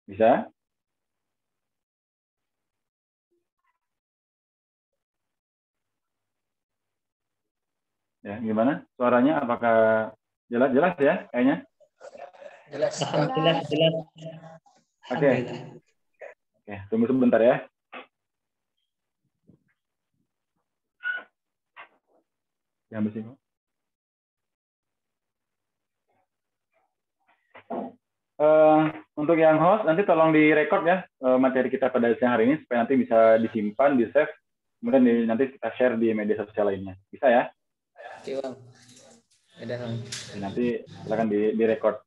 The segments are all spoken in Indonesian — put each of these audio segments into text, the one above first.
Bisa? Ya, gimana? Suaranya apakah jelas-jelas ya kayaknya? Jelas. Jelas. Oke. Oke, tunggu sebentar ya. Yang bersih. Untuk yang host, nanti tolong direkod ya materi kita pada siang hari ini supaya nanti bisa disimpan, di-save, kemudian nanti kita share di media sosial lainnya. Bisa ya? Oke, Bang. Ada, Bang. Nanti silakan direkod.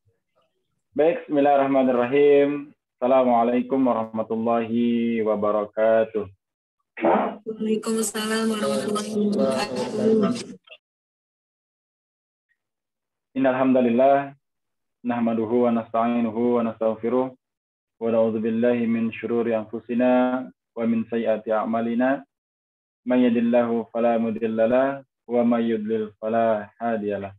Baik, bismillahirrahmanirrahim. Assalamualaikum warahmatullahi wabarakatuh. Waalaikumsalam warahmatullahi wabarakatuh. Innal hamdalillah nahmaduhu wa nasta'inuhu wa nastaghfiruh wa na'udzu billahi min syururi anfusina wa min sayyiati a'malina. May yahdihillahu fala mudilla lahu wa may yudlil fala hadiyalah.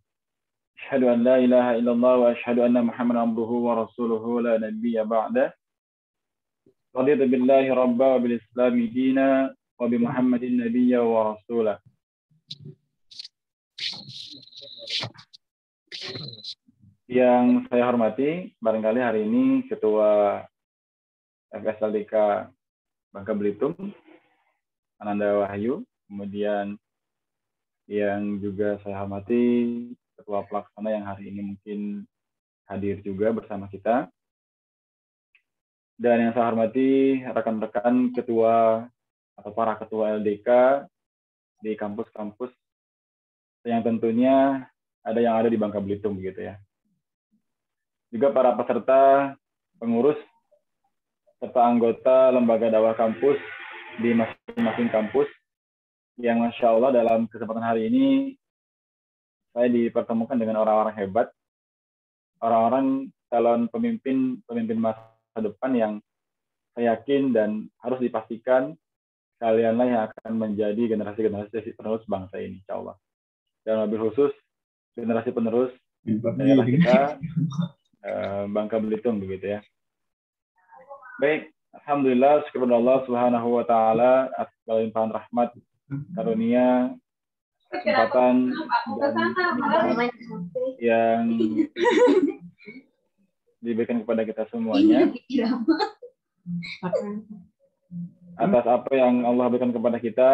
Asyhadu an la ilaha illallah wa asyhadu anna Muhammadan abduhu wa rasuluhu la nabiyya ba'da. Raditu billahi rabba wa bil islami dina wa bi Muhammadin nabiyya wa rasulah. Yang saya hormati, barangkali hari ini Ketua FSLDK Bangka Belitung, Ananda Wahyu, kemudian yang juga saya hormati Ketua Pelaksana yang hari ini mungkin hadir juga bersama kita. Dan yang saya hormati rekan-rekan ketua atau para ketua LDK di kampus-kampus yang tentunya ada yang ada di Bangka Belitung begitu ya. Juga para peserta, pengurus, serta anggota lembaga dakwah kampus di masing-masing kampus yang Masya Allah dalam kesempatan hari ini saya dipertemukan dengan orang-orang hebat, orang-orang calon pemimpin masa depan yang saya yakin dan harus dipastikan kalianlah yang akan menjadi generasi-generasi penerus bangsa ini, Insya Allah. Dan lebih khusus generasi penerus daerah kita, Bangka Belitung begitu ya. Baik, alhamdulillah, syukur Allah Subhanahu wa taala atas segala limpahan rahmat, karunia, kesempatan yang diberikan kepada kita semuanya. Atas apa yang Allah berikan kepada kita,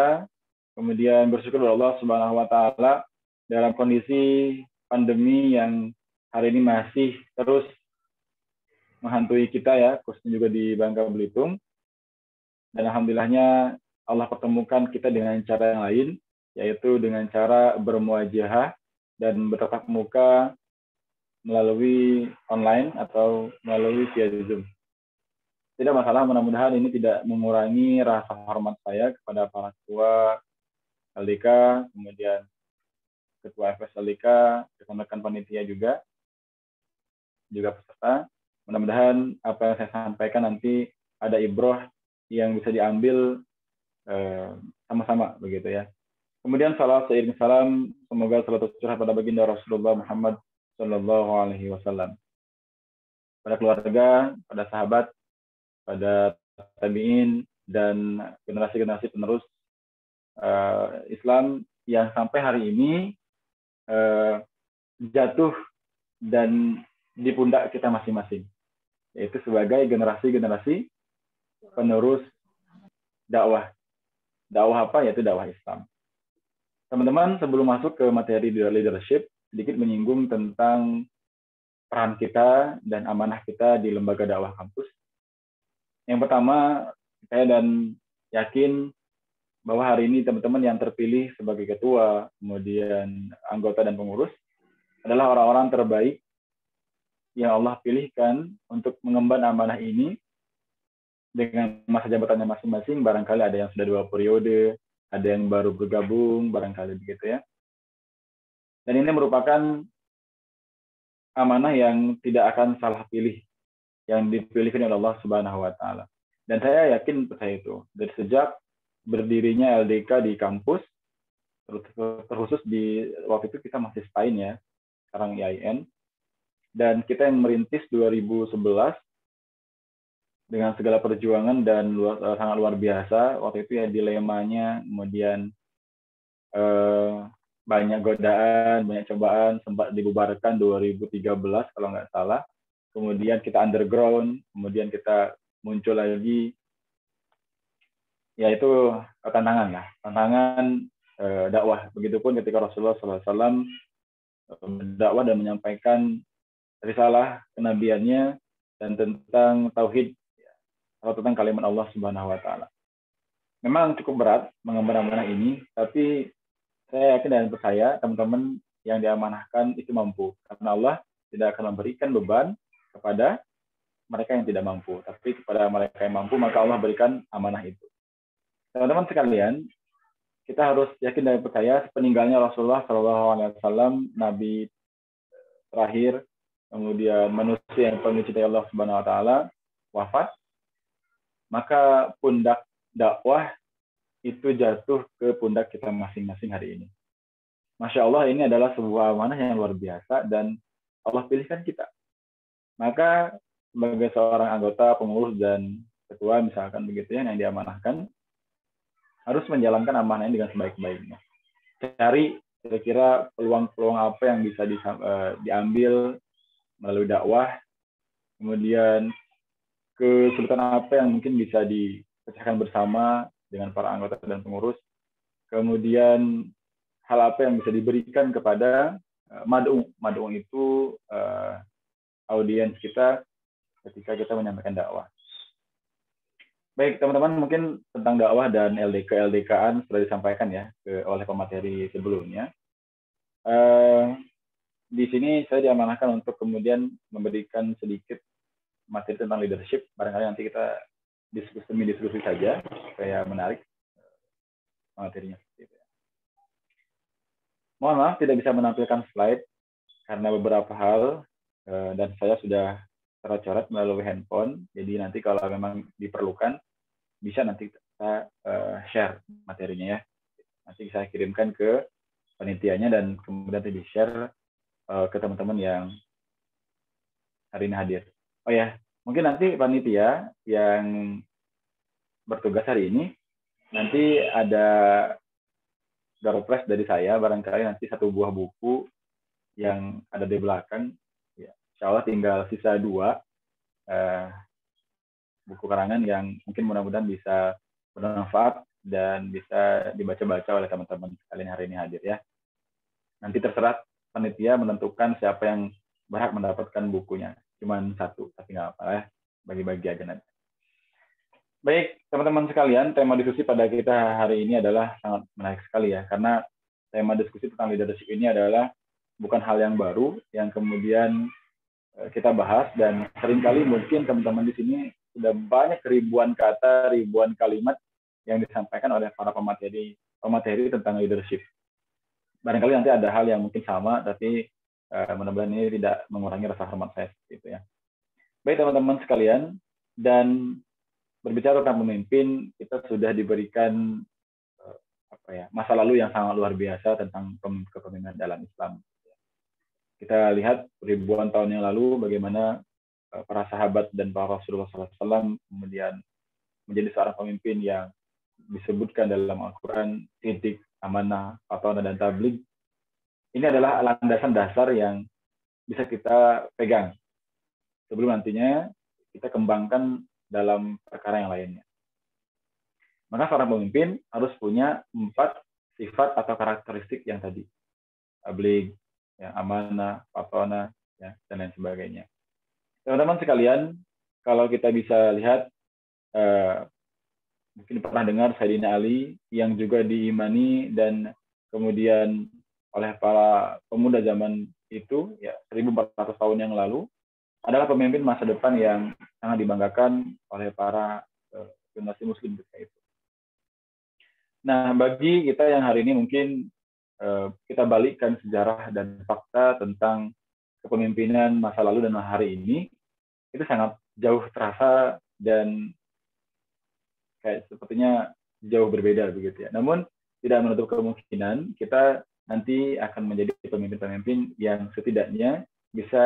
kemudian bersyukur kepada Allah Subhanahu wa taala dalam kondisi pandemi yang hari ini masih terus menghantui kita ya, khususnya juga di Bangka Belitung. Dan alhamdulillahnya Allah pertemukan kita dengan cara yang lain, yaitu dengan cara bermuajahah dan bertatap muka melalui online atau melalui via Zoom. Tidak masalah, mudah-mudahan ini tidak mengurangi rasa hormat saya kepada para ketua LDK, kemudian ketua FS LDK, rekan-rekan panitia juga peserta. Mudah-mudahan apa yang saya sampaikan nanti ada ibroh yang bisa diambil sama-sama begitu ya. Kemudian salam seiring salam, semoga salawat curah pada baginda Rasulullah Muhammad Sallallahu Alaihi Wasallam, pada keluarga, pada sahabat, pada tabiin dan generasi-generasi penerus Islam yang sampai hari ini jatuh dan di pundak kita masing-masing, yaitu sebagai generasi-generasi penerus dakwah. Dakwah apa? Yaitu dakwah Islam. Teman-teman, sebelum masuk ke materi leadership, sedikit menyinggung tentang peran kita dan amanah kita di lembaga dakwah kampus. Yang pertama, saya dan yakin bahwa hari ini teman-teman yang terpilih sebagai ketua, kemudian anggota dan pengurus, adalah orang-orang terbaik yang Allah pilihkan untuk mengemban amanah ini dengan masa jabatannya masing-masing. Barangkali ada yang sudah 2 periode, ada yang baru bergabung, barangkali begitu ya. Dan ini merupakan amanah yang tidak akan salah pilih, yang dipilihkan oleh Allah Subhanahu wa taala. Dan saya yakin percaya itu. Dari sejak berdirinya LDK di kampus, terkhusus di waktu itu kita masih SPAIN ya, sekarang IAIN. Dan kita yang merintis 2011, dengan segala perjuangan dan sangat luar biasa. Waktu itu ya dilemanya, kemudian banyak godaan, banyak cobaan, sempat dibubarkan 2013 kalau nggak salah. Kemudian kita underground, kemudian kita muncul lagi. Ya itu tantangan lah, tantangan dakwah. Begitupun ketika Rasulullah SAW berdakwah dan menyampaikan risalah kenabiannya dan tentang tauhid atau tentang kalimat Allah Subhanahu wa taala. Memang cukup berat mengemban amanah ini, tapi saya yakin dan percaya teman-teman yang diamanahkan itu mampu, karena Allah tidak akan memberikan beban kepada mereka yang tidak mampu, tapi kepada mereka yang mampu maka Allah berikan amanah itu. Teman-teman sekalian, kita harus yakin dan percaya peninggalnya Rasulullah SAW, Nabi terakhir, kemudian manusia yang paling dicintai Allah Subhanahu wa taala, wafat, maka pundak dakwah itu jatuh ke pundak kita masing-masing hari ini. Masya Allah, ini adalah sebuah amanah yang luar biasa dan Allah pilihkan kita. Maka sebagai seorang anggota, pengurus, dan ketua misalkan begitu ya, yang diamanahkan, harus menjalankan amanah ini dengan sebaik-baiknya. Cari kira-kira peluang-peluang apa yang bisa diambil melalui dakwah, kemudian kesulitan apa yang mungkin bisa dipecahkan bersama dengan para anggota dan pengurus, kemudian hal apa yang bisa diberikan kepada mad'u. Mad'u itu audiens kita ketika kita menyampaikan dakwah. Baik, teman-teman, mungkin tentang dakwah dan LDK-LDK-an sudah disampaikan ya oleh pemateri sebelumnya. Di sini saya diamanahkan untuk kemudian memberikan sedikit materi tentang leadership. Barangkali nanti kita diskusi saja supaya menarik materinya. Mohon maaf tidak bisa menampilkan slide karena beberapa hal dan saya sudah coret-coret melalui handphone. Jadi nanti kalau memang diperlukan bisa nanti kita share materinya ya. Nanti saya kirimkan ke panitianya dan kemudian nanti di-share ke teman-teman yang hari ini hadir. Oh ya, mungkin nanti panitia yang bertugas hari ini nanti ada door prize dari saya, barangkali nanti 1 buah buku yang ada di belakang. Ya, insya Allah tinggal sisa 2 buku karangan yang mungkin mudah-mudahan bisa bermanfaat dan bisa dibaca-baca oleh teman-teman sekalian hari ini hadir ya. Nanti terserah panitia menentukan siapa yang berhak mendapatkan bukunya. Cuman 1, tapi nggak apa ya, bagi-bagi aja nanti. Baik, teman-teman sekalian, tema diskusi pada kita hari ini adalah sangat menarik sekali ya, karena tema diskusi tentang leadership ini adalah bukan hal yang baru yang kemudian kita bahas, dan seringkali mungkin teman-teman di sini sudah banyak ribuan kata, ribuan kalimat yang disampaikan oleh para pemateri tentang leadership. Barangkali nanti ada hal yang mungkin sama, tapi mudah-mudahan ini tidak mengurangi rasa hormat saya gitu ya. Baik teman-teman sekalian, dan berbicara tentang pemimpin, kita sudah diberikan masa lalu yang sangat luar biasa tentang kepemimpinan dalam Islam. Kita lihat ribuan tahun yang lalu bagaimana para sahabat dan para Rasulullah SAW kemudian menjadi seorang pemimpin yang disebutkan dalam Al-Quran, Siddiq, amanah, fatonah, dan tabligh. Ini adalah landasan dasar yang bisa kita pegang sebelum nantinya kita kembangkan dalam perkara yang lainnya. Maka seorang pemimpin harus punya 4 sifat atau karakteristik yang tadi. Tabligh, ya, amanah, fatonah, ya, dan lain sebagainya. Teman-teman sekalian, kalau kita bisa lihat, mungkin pernah dengar Sayyidina Ali yang juga diimani dan kemudian oleh para pemuda zaman itu, ya 1400 tahun yang lalu, adalah pemimpin masa depan yang sangat dibanggakan oleh para generasi muslim ketika itu. Nah, bagi kita yang hari ini mungkin kita balikkan sejarah dan fakta tentang kepemimpinan masa lalu dan hari ini, itu sangat jauh terasa dan kayak sepertinya jauh berbeda begitu ya. Namun tidak menutup kemungkinan kita nanti akan menjadi pemimpin-pemimpin yang setidaknya bisa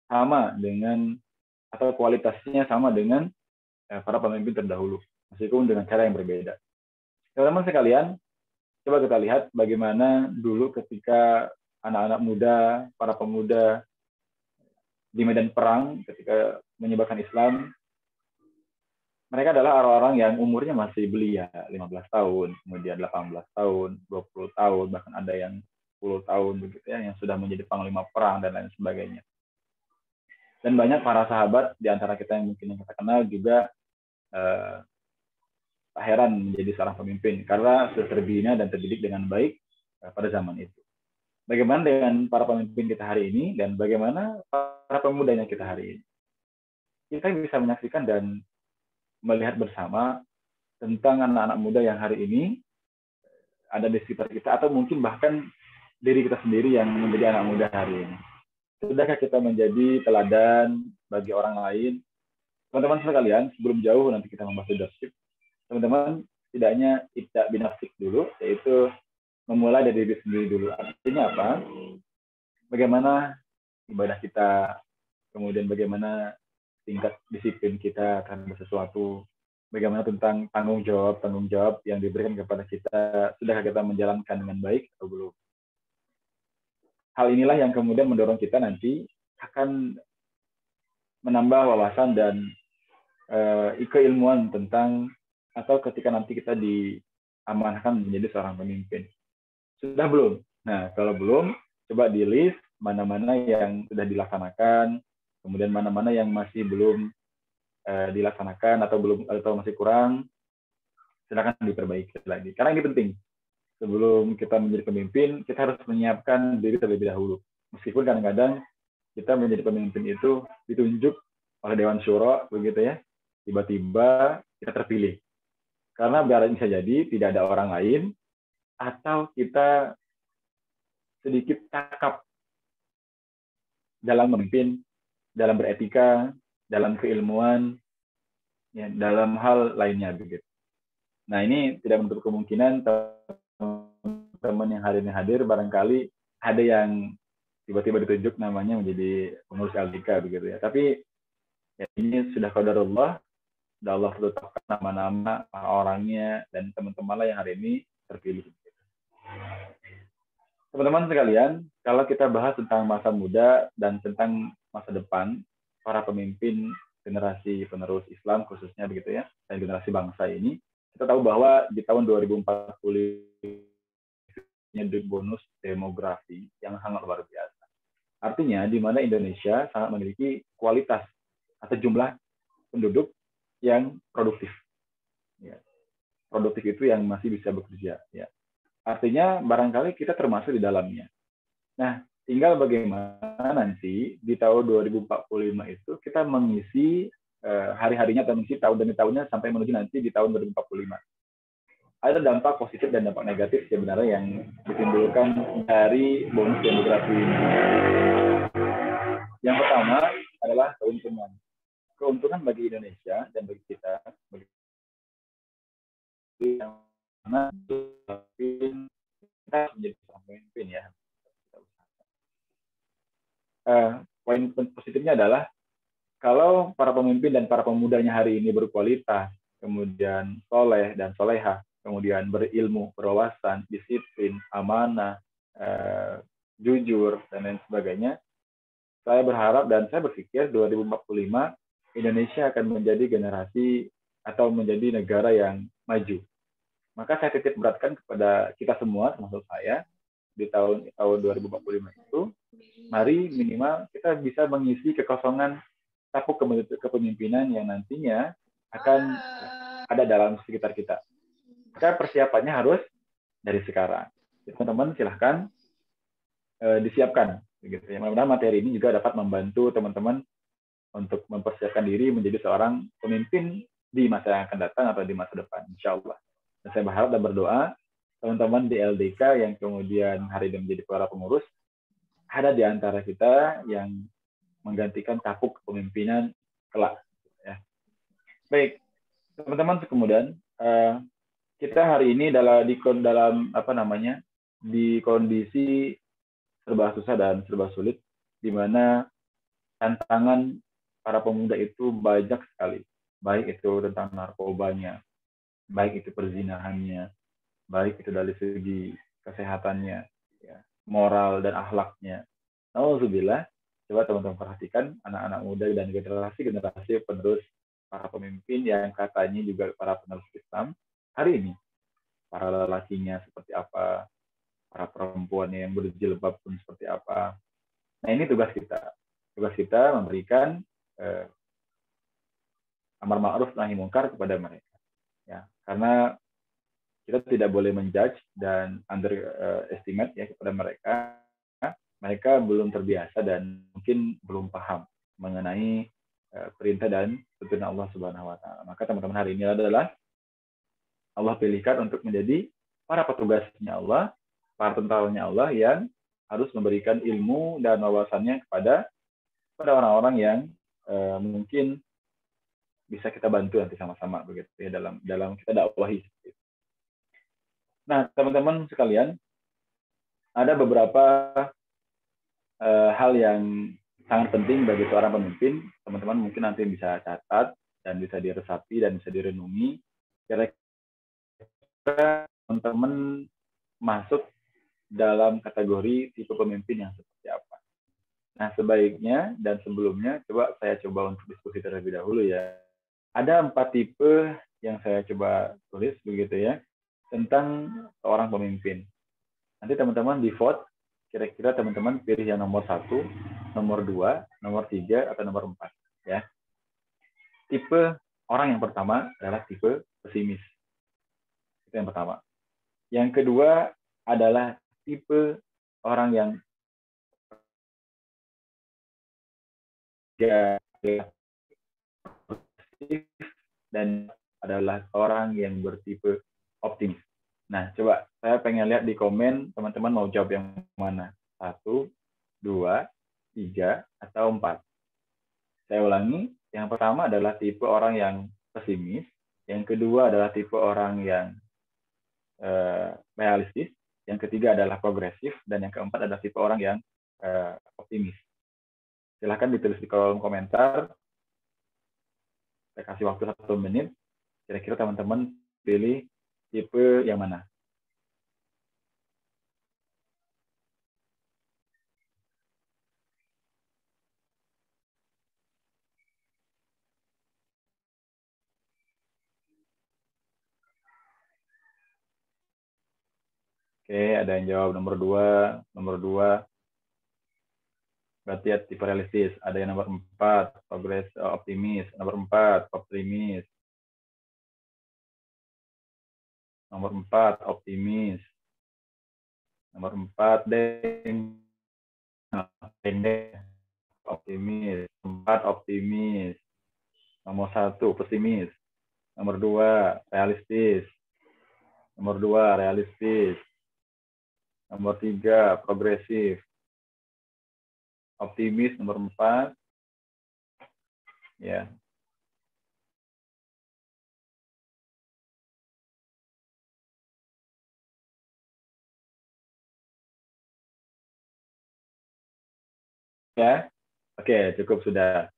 sama dengan atau kualitasnya sama dengan para pemimpin terdahulu, meskipun dengan cara yang berbeda. Teman-teman sekalian, coba kita lihat bagaimana dulu ketika anak-anak muda, para pemuda di medan perang ketika menyebarkan Islam, mereka adalah orang-orang yang umurnya masih belia, 15 tahun, kemudian 18 tahun, 20 tahun, bahkan ada yang 10 tahun begitu ya, yang sudah menjadi panglima perang dan lain sebagainya. Dan banyak para sahabat di antara kita yang mungkin kita kenal juga tak heran menjadi seorang pemimpin karena sudah terbina dan terdidik dengan baik pada zaman itu. Bagaimana dengan para pemimpin kita hari ini dan bagaimana para pemudanya kita hari ini? Kita bisa menyaksikan dan melihat bersama tentang anak-anak muda yang hari ini ada di sekitar kita, atau mungkin bahkan diri kita sendiri yang menjadi anak muda hari ini. Sudahkah kita menjadi teladan bagi orang lain? Teman-teman sekalian, sebelum jauh nanti kita membahas leadership, teman-teman tidaknya ibda binafsik dulu, yaitu memulai dari diri sendiri dulu. Artinya apa? Bagaimana ibadah kita, kemudian bagaimana tingkat disiplin kita terhadap sesuatu, bagaimana tentang tanggung jawab yang diberikan kepada kita, sudahkah kita menjalankan dengan baik atau belum. Hal inilah yang kemudian mendorong kita nanti akan menambah wawasan dan keilmuan tentang, atau ketika nanti kita diamanahkan menjadi seorang pemimpin. Sudah belum? Nah, kalau belum, coba di list mana-mana yang sudah dilaksanakan, kemudian mana-mana yang masih belum dilaksanakan atau masih kurang, silakan diperbaiki lagi. Karena ini penting. Sebelum kita menjadi pemimpin, kita harus menyiapkan diri terlebih dahulu. Meskipun kadang-kadang kita menjadi pemimpin itu ditunjuk oleh Dewan Syuro, begitu ya, tiba-tiba kita terpilih. Karena bisa jadi tidak ada orang lain, atau kita sedikit cakap dalam memimpin, dalam beretika, dalam keilmuan, ya, dalam hal lainnya begitu. Nah, ini tidak menutup kemungkinan teman-teman yang hari ini hadir barangkali ada yang tiba-tiba ditunjuk namanya menjadi pengurus LDK begitu ya. Tapi ya, ini sudah qadarullah, sudah Allah tetapkan nama-nama orangnya dan teman-teman lah yang hari ini terpilih. Teman-teman sekalian, kalau kita bahas tentang masa muda dan tentang masa depan para pemimpin generasi penerus Islam khususnya begitu ya, dan generasi bangsa ini, kita tahu bahwa di tahun 2040 ada bonus demografi yang sangat luar biasa. Artinya di mana Indonesia sangat memiliki kualitas atau jumlah penduduk yang produktif. Ya. Produktif itu yang masih bisa bekerja. Ya. Artinya barangkali kita termasuk di dalamnya. Nah, tinggal bagaimana nanti di tahun 2045 itu kita mengisi hari-harinya atau mengisi tahun demi tahunnya sampai menuju nanti di tahun 2045. Ada dampak positif dan dampak negatif sebenarnya yang ditimbulkan dari bonus demografi ini. Yang pertama adalah keuntungan. Keuntungan bagi Indonesia dan bagi kita, yang mana kita menjadi seorang pemimpin ya. Poin positifnya adalah kalau para pemimpin dan para pemudanya hari ini berkualitas, kemudian soleh dan solehah, kemudian berilmu, berwawasan, disiplin, amanah, jujur, dan lain sebagainya, saya berharap dan saya berpikir 2045 Indonesia akan menjadi generasi atau menjadi negara yang maju. Maka saya titik beratkan kepada kita semua, termasuk saya, di tahun 2045 itu, mari minimal kita bisa mengisi kekosongan tapuk kepemimpinan yang nantinya akan ada dalam sekitar kita. Maka persiapannya harus dari sekarang. Teman-teman silahkan disiapkan. Begitu ya. Mudah-mudahan materi ini juga dapat membantu teman-teman untuk mempersiapkan diri menjadi seorang pemimpin di masa yang akan datang atau di masa depan, insya Allah. Dan saya berharap dan berdoa teman-teman di LDK yang kemudian hari ini menjadi para pengurus, ada di antara kita yang menggantikan tapuk kepemimpinan kelak. Ya. Baik, teman-teman, kemudian kita hari ini di kondisi serba susah dan serba sulit, di mana tantangan para pemuda itu banyak sekali. Baik itu tentang narkobanya, baik itu perzinahannya, baik itu dari segi kesehatannya, ya, moral dan akhlaknya. Alhamdulillah, coba teman-teman perhatikan anak-anak muda dan generasi-generasi penerus para pemimpin yang katanya juga para penerus Islam hari ini. Para lelakinya seperti apa, para perempuannya yang berjilbab pun seperti apa. Nah, ini tugas kita. Tugas kita memberikan amar ma'ruf nahi mungkar kepada mereka. Ya, karena kita tidak boleh menjudge dan underestimate ya kepada mereka. Mereka belum terbiasa dan mungkin belum paham mengenai perintah dan tuntunan Allah Subhanahu wa taala. Maka teman-teman hari ini adalah Allah pilihkan untuk menjadi para petugasnya Allah, para tentaranya Allah yang harus memberikan ilmu dan wawasannya kepada orang-orang yang mungkin bisa kita bantu nanti sama-sama begitu ya dalam kita dakwahi. Nah, teman-teman sekalian, ada beberapa hal yang sangat penting bagi seorang pemimpin. Teman-teman mungkin nanti bisa catat dan bisa diresapi dan bisa direnungi. Kira-kira teman-teman masuk dalam kategori tipe pemimpin yang seperti apa. Nah, sebaiknya dan sebelumnya saya coba untuk diskusi terlebih dahulu ya. Ada 4 tipe yang saya coba tulis begitu ya tentang seorang pemimpin. Nanti teman-teman di vote, kira-kira teman-teman pilih yang nomor 1, nomor 2, nomor 3, atau nomor 4. Ya. Tipe orang yang pertama adalah tipe pesimis. Itu yang pertama. Yang kedua adalah tipe orang yang dan adalah orang yang bertipe optimis. Nah, coba saya pengen lihat di komen teman-teman mau jawab yang mana. 1, 2, 3, atau 4. Saya ulangi, yang pertama adalah tipe orang yang pesimis, yang kedua adalah tipe orang yang realistis, yang ketiga adalah progresif, dan yang keempat adalah tipe orang yang optimis. Silahkan ditulis di kolom komentar. Saya kasih waktu 1 menit. Kira-kira teman-teman pilih tipe yang mana? Oke, ada yang jawab nomor 2. Nomor 2 berarti ya tipe realistis. Ada yang nomor 4, optimis. Nomor 4, optimis. Nomor 4, optimis. Nomor 4, optimis. 4, optimis. Nomor 1, pesimis. Nomor 2, realistis. Nomor 2, realistis. Nomor 3, progresif. Optimis nomor 4. Ya. Ya. Oke, cukup sudah.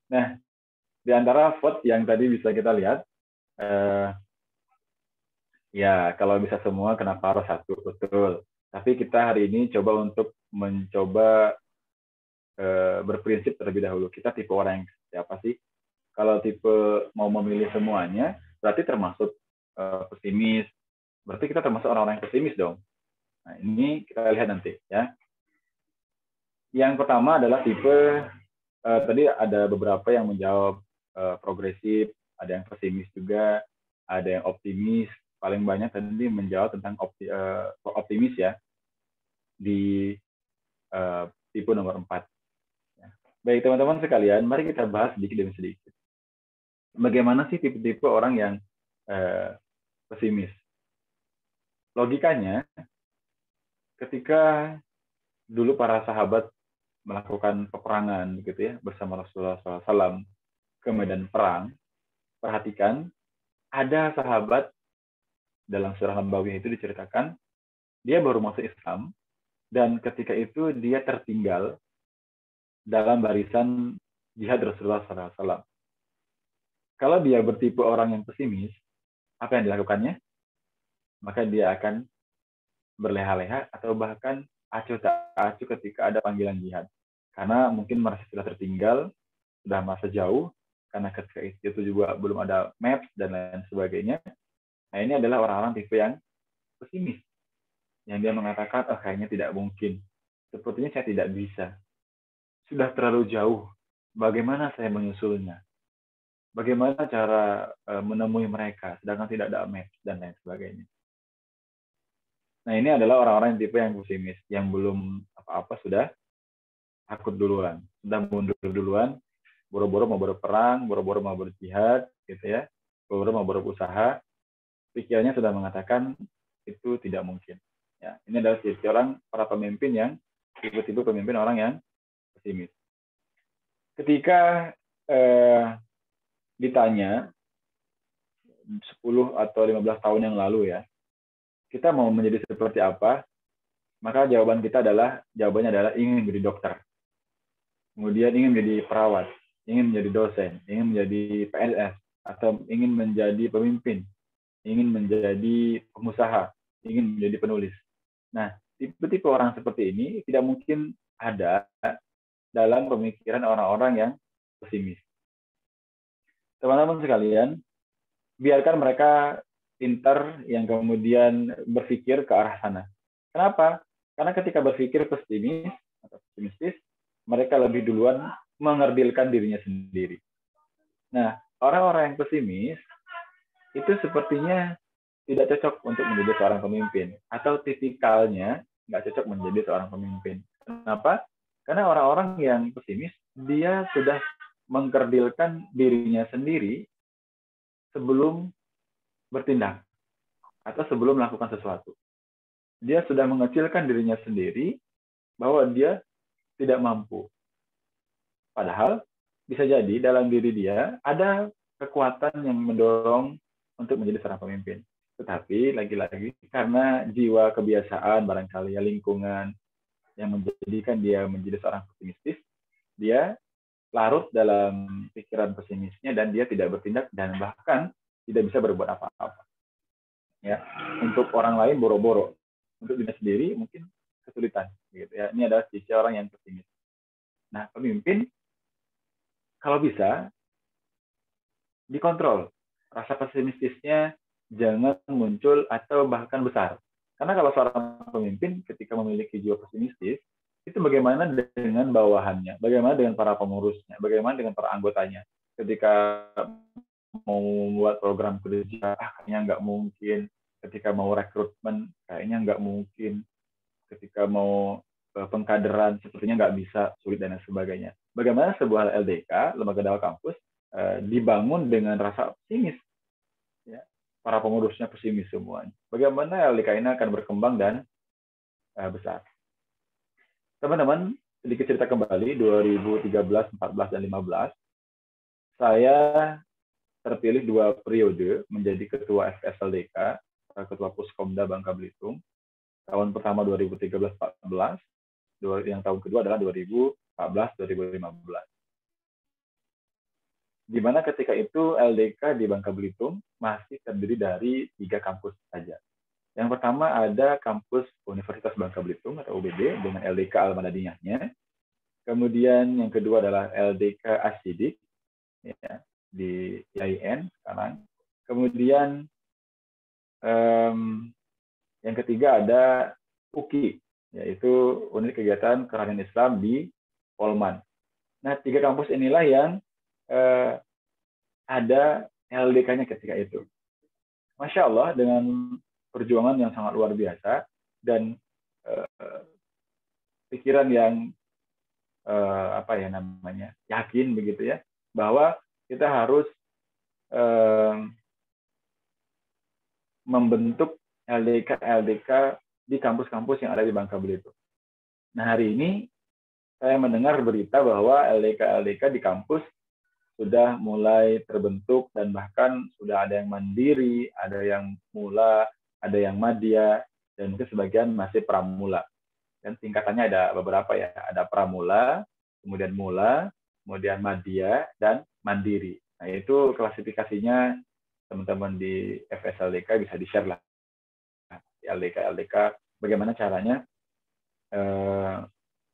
Nah, di antara vote yang tadi bisa kita lihat, ya kalau bisa semua kenapa harus 1? Betul. Tapi kita hari ini mencoba berprinsip terlebih dahulu. Kita tipe orang yang siapa sih? Kalau tipe mau memilih semuanya, berarti termasuk pesimis. Berarti kita termasuk orang-orang yang pesimis dong. Nah, ini kita lihat nanti ya. Yang pertama adalah tipe tadi ada beberapa yang menjawab progresif, ada yang pesimis juga, ada yang optimis. Paling banyak tadi menjawab tentang optimis ya di tipe nomor 4. Baik teman-teman sekalian, mari kita bahas sedikit demi sedikit. Bagaimana sih tipe-tipe orang yang pesimis? Logikanya, ketika dulu para sahabat melakukan peperangan begitu ya bersama Rasulullah SAW ke medan perang, perhatikan ada sahabat dalam surah Nabawiyah itu diceritakan dia baru masuk Islam dan ketika itu dia tertinggal dalam barisan jihad Rasulullah SAW. Kalau dia bertipe orang yang pesimis, apa yang dilakukannya? Maka dia akan berleha-leha atau bahkan acuh tak acuh ketika ada panggilan jihad. Karena mungkin merasa sudah tertinggal, sudah merasa jauh, karena ketika itu juga belum ada maps dan lain sebagainya. Nah, ini adalah orang-orang tipe yang pesimis. Yang dia mengatakan, oh kayaknya tidak mungkin. Sepertinya saya tidak bisa. Sudah terlalu jauh. Bagaimana saya menyusulnya? Bagaimana cara menemui mereka, sedangkan tidak ada maps dan lain sebagainya. Nah, ini adalah orang-orang yang tipe yang pesimis, yang belum apa-apa sudah takut duluan, sudah mundur duluan, boro-boro mau berperang, boro-boro mau berjihad, gitu ya, boro-boro mau berusaha, pikirannya sudah mengatakan itu tidak mungkin. Ya, ini adalah ciri orang para pemimpin yang tipe-tipe pemimpin orang yang pesimis. Ketika ditanya 10 atau 15 tahun yang lalu ya, kita mau menjadi seperti apa? Maka jawabannya adalah ingin menjadi dokter. Kemudian ingin menjadi perawat, ingin menjadi dosen, ingin menjadi PNS, atau ingin menjadi pemimpin, ingin menjadi pengusaha, ingin menjadi penulis. Nah, tipe-tipe orang seperti ini tidak mungkin ada dalam pemikiran orang-orang yang pesimis. Teman-teman sekalian, biarkan mereka pintar yang kemudian berpikir ke arah sana. Kenapa? Karena ketika berpikir pesimis atau pesimistis, mereka lebih duluan mengerdilkan dirinya sendiri. Nah, orang-orang yang pesimis itu sepertinya tidak cocok untuk menjadi seorang pemimpin, atau tipikalnya nggak cocok menjadi seorang pemimpin. Kenapa? Karena orang-orang yang pesimis, dia sudah mengkerdilkan dirinya sendiri sebelum bertindak atau sebelum melakukan sesuatu. Dia sudah mengecilkan dirinya sendiri bahwa dia tidak mampu. Padahal bisa jadi dalam diri dia ada kekuatan yang mendorong untuk menjadi seorang pemimpin. Tetapi lagi-lagi karena jiwa kebiasaan barangkali ya, lingkungan yang menjadikan dia menjadi seorang pesimistis, dia larut dalam pikiran pesimisnya dan dia tidak bertindak dan bahkan tidak bisa berbuat apa-apa. Ya, untuk orang lain boro-boro, untuk diri sendiri mungkin kesulitan. Gitu ya. Ini adalah sisi orang yang pesimis. Nah, pemimpin kalau bisa dikontrol. Rasa pesimistisnya jangan muncul atau bahkan besar. Karena kalau seorang pemimpin ketika memiliki jiwa pesimistis, itu bagaimana dengan bawahannya, bagaimana dengan para pengurusnya, bagaimana dengan para anggotanya. Ketika mau membuat program kerja, kayaknya nggak mungkin. Ketika mau rekrutmen, kayaknya nggak mungkin. Ketika mau pengkaderan, sepertinya nggak bisa, sulit dan sebagainya. Bagaimana sebuah LDK, lembaga dakwah kampus, dibangun dengan rasa pesimis. Ya, para pengurusnya pesimis semuanya. Bagaimana LDK ini akan berkembang dan besar. Teman-teman, sedikit cerita kembali, 2013, 14, dan 15, saya terpilih 2 periode menjadi Ketua FPS LDK, Ketua Puskomda Bangka Belitung. Tahun pertama 2013-14, yang tahun kedua adalah 2014-2015. Di mana ketika itu LDK di Bangka Belitung masih terdiri dari 3 kampus saja. Yang pertama ada kampus Universitas Bangka Belitung atau UBB dengan LDK Al-Madiniyahnya. Kemudian yang kedua adalah LDK Asyidik ya, di IAIN sekarang. Kemudian yang ketiga ada UKI, yaitu Unit Kegiatan Kerohanian Islam di Polman. Nah, 3 kampus inilah yang ada LDK-nya ketika itu. Masya Allah, dengan perjuangan yang sangat luar biasa dan pikiran yang yakin begitu ya, bahwa kita harus membentuk LDK di kampus-kampus yang ada di Bangka Belitung. Nah, hari ini saya mendengar berita bahwa LDK di kampus sudah mulai terbentuk dan bahkan sudah ada yang mandiri, ada yang mula, ada yang madya, dan mungkin sebagian masih pramula. Dan tingkatannya ada beberapa ya, ada pramula, kemudian mula, kemudian madya, dan mandiri. Nah, itu klasifikasinya teman-teman di FSLDK bisa di-share lah. Di LDK, bagaimana caranya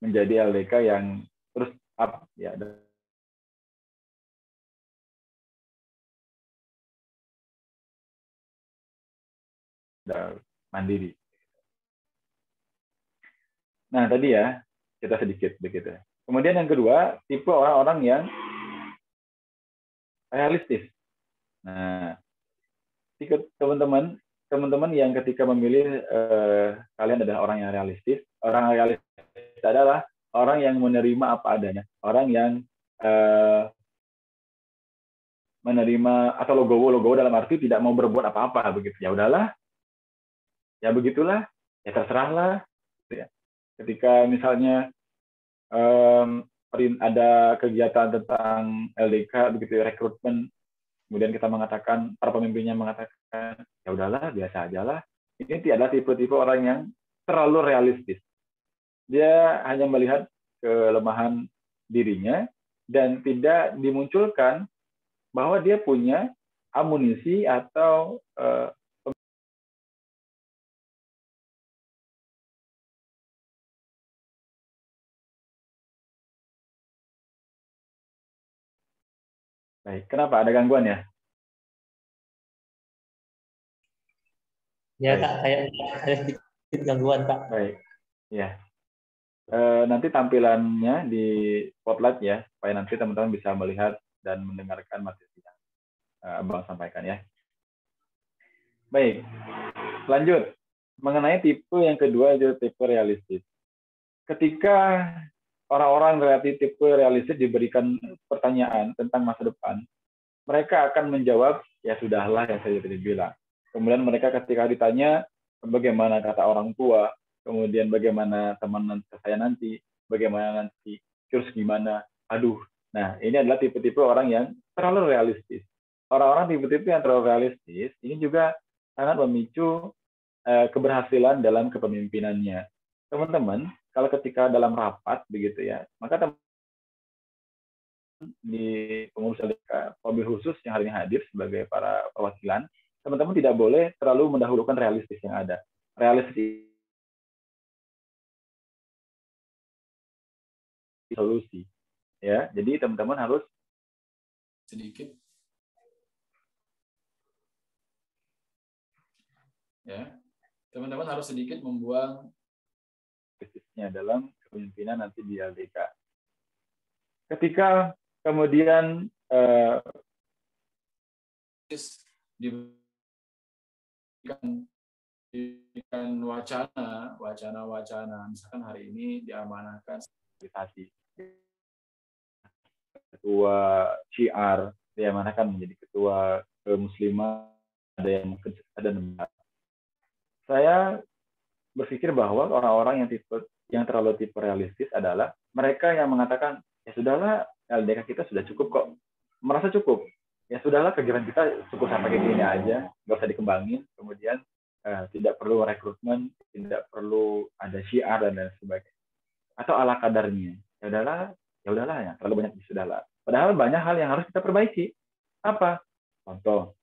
menjadi LDK yang terus up ya, dan mandiri. Nah, tadi ya, kita sedikit begitu. Kemudian yang kedua, tipe orang-orang yang realistis. Nah, teman-teman yang ketika memilih kalian adalah orang yang realistis. Orang realistis adalah orang yang menerima apa adanya. Orang yang menerima atau logowo dalam arti tidak mau berbuat apa-apa begitu. Ya udahlah, ya begitulah, ya terserahlah. Gitu ya. Ketika misalnya ada kegiatan tentang LDK begitu, rekrutmen, kemudian kita mengatakan, para pemimpinnya mengatakan, ya udahlah, biasa aja lah. Ini adalah tipe-tipe orang yang terlalu realistis. Dia hanya melihat kelemahan dirinya dan tidak dimunculkan bahwa dia punya amunisi atau baik. Kenapa? Ada gangguan ya? Ya, Kak, kayak sedikit gangguan, Kak. Baik. Ya. Nanti tampilannya di spotlight ya, supaya nanti teman-teman bisa melihat dan mendengarkan materi yang Abang sampaikan ya. Baik. Lanjut. Mengenai tipe yang kedua, itu tipe realistis. Ketika orang-orang relatif tipe realistis diberikan pertanyaan tentang masa depan, mereka akan menjawab, ya sudahlah yang saya tadi bilang. Kemudian mereka ketika ditanya, bagaimana kata orang tua, kemudian bagaimana teman saya nanti, bagaimana nanti, terus gimana, aduh. Nah, ini adalah tipe-tipe orang yang terlalu realistis. Orang-orang tipe-tipe yang terlalu realistis, ini juga sangat memicu keberhasilan dalam kepemimpinannya. Teman-teman, kalau ketika dalam rapat, begitu ya, maka di pengurus LDK, mobil khusus yang hari ini hadir sebagai para perwakilan, teman-teman tidak boleh terlalu mendahulukan realistis yang ada. Realistis solusi, ya. Jadi teman-teman harus sedikit, ya. Teman-teman harus sedikit membuang realistisnya dalam kepemimpinan nanti di LDK. Ketika kemudian diberikan wacana, misalkan hari ini diamanahkan aktivasi ketua syiar, diamanahkan menjadi ketua muslimah, ada yang mungkin ada nembat. Saya berpikir bahwa orang-orang yang terlalu tipe realistis adalah mereka yang mengatakan, ya sudahlah, LDK kita sudah cukup kok, merasa cukup, ya sudahlah, kegiatan kita cukup sampai kayak gini aja, nggak usah dikembangin, kemudian tidak perlu rekrutmen, tidak perlu ada syiar dan lain sebagainya, atau ala kadarnya, ya udahlah ya, terlalu banyak sudahlah. Padahal banyak hal yang harus kita perbaiki. Apa? Contoh,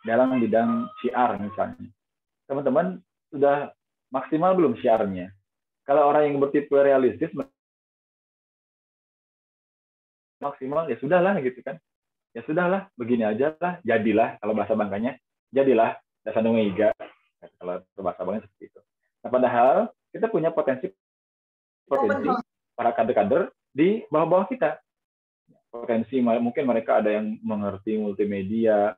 dalam bidang syiar misalnya, teman-teman sudah maksimal belum syiarnya? Kalau orang yang bertipe realistis maksimal, ya sudahlah gitu kan, ya sudahlah, begini aja lah, jadilah, kalau bahasa bangkanya, jadilah, dasar nungiga, kalau bahasa bangkanya seperti itu. Nah, padahal kita punya potensi para kader-kader di bawah-bawah kita. Potensi mungkin mereka ada yang mengerti multimedia,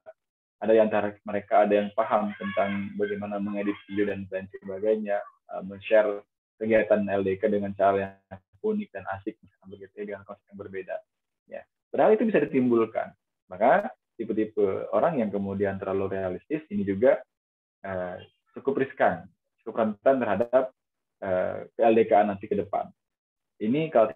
ada yang antara mereka ada yang paham tentang bagaimana mengedit video dan lain sebagainya, men-share kegiatan LDK dengan cara yang unik dan asik, misalkan begitu, dengan konsep yang berbeda. Ya, padahal itu bisa ditimbulkan. Maka tipe-tipe orang yang kemudian terlalu realistis ini juga cukup riskan, cukup rentan terhadap LDK nanti ke depan. Ini kalau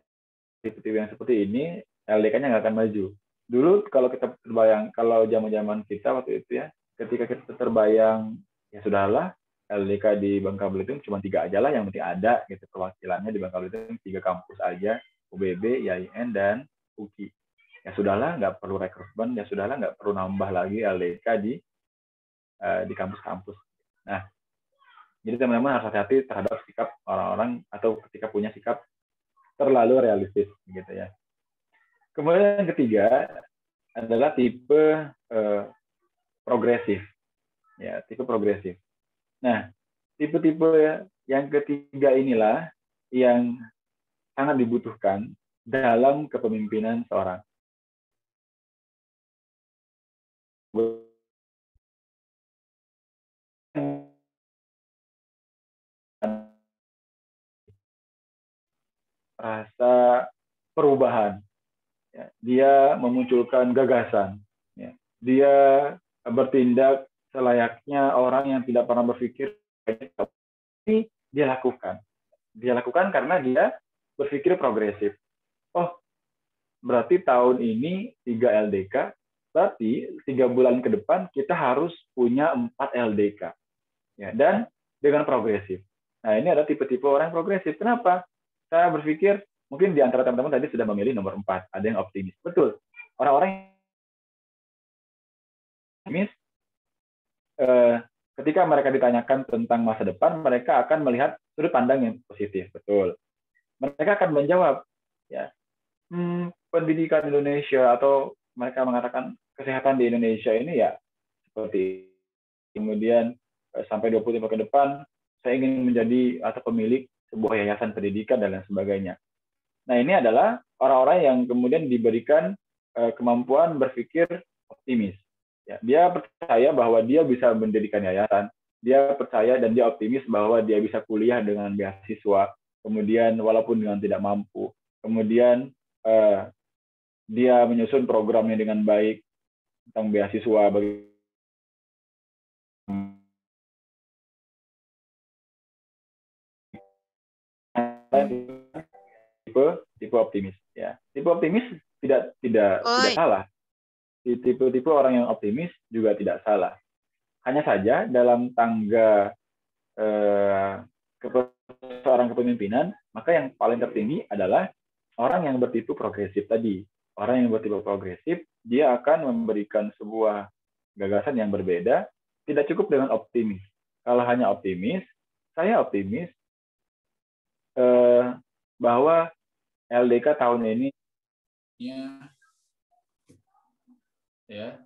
tipe-tipe yang seperti ini, LDK-nya nggak akan maju. Dulu kalau kita terbayang, kalau zaman-zaman kita waktu itu ya, ketika kita terbayang, ya sudahlah, LDK di Bangka Belitung cuma 3 aja lah, yang penting ada gitu perwakilannya di Bangka Belitung, 3 kampus aja, UBB, IAIN, dan UKI. Ya sudahlah, nggak perlu rekrutmen, ya sudahlah, nggak perlu nambah lagi LDK di kampus-kampus. Nah, jadi teman-teman harus hati-hati terhadap sikap orang-orang atau ketika punya sikap terlalu realistis, gitu ya. Kemudian yang ketiga adalah tipe progresif, ya tipe progresif. Nah, tipe-tipe yang ketiga inilah yang sangat dibutuhkan dalam kepemimpinan seorang. Rasa perubahan, ya. Dia memunculkan gagasan, ya. Dia bertindak selayaknya orang yang tidak pernah berpikir, tapi dia lakukan. Dia lakukan karena dia berpikir progresif. Oh, berarti tahun ini 3 LDK, berarti 3 bulan ke depan kita harus punya 4 LDK. Ya, dan dengan progresif. Nah, ini ada tipe-tipe orang progresif. Kenapa? Saya berpikir mungkin di antara teman-teman tadi sudah memilih nomor 4, ada yang optimis. Betul. Orang-orang optimis, ketika mereka ditanyakan tentang masa depan, mereka akan melihat sudut pandang yang positif. Betul. Mereka akan menjawab, ya, pendidikan Indonesia, atau mereka mengatakan kesehatan di Indonesia ini ya seperti, kemudian sampai 25 ke depan saya ingin menjadi atau pemilik sebuah yayasan pendidikan dan lain sebagainya. Nah, ini adalah orang-orang yang kemudian diberikan kemampuan berpikir optimis. Ya, dia percaya bahwa dia bisa mendirikan yayasan, dia percaya dan dia optimis bahwa dia bisa kuliah dengan beasiswa, kemudian walaupun dengan tidak mampu, kemudian dia menyusun programnya dengan baik tentang beasiswa bagi tipe optimis, ya. Tipe optimis tidak salah. Tipe orang yang optimis juga tidak salah. Hanya saja dalam tangga seorang kepemimpinan, maka yang paling tertinggi adalah orang yang bertipe progresif tadi. Orang yang bertipe progresif, dia akan memberikan sebuah gagasan yang berbeda, tidak cukup dengan optimis. Kalau hanya optimis, saya optimis bahwa LDK tahun ini ya,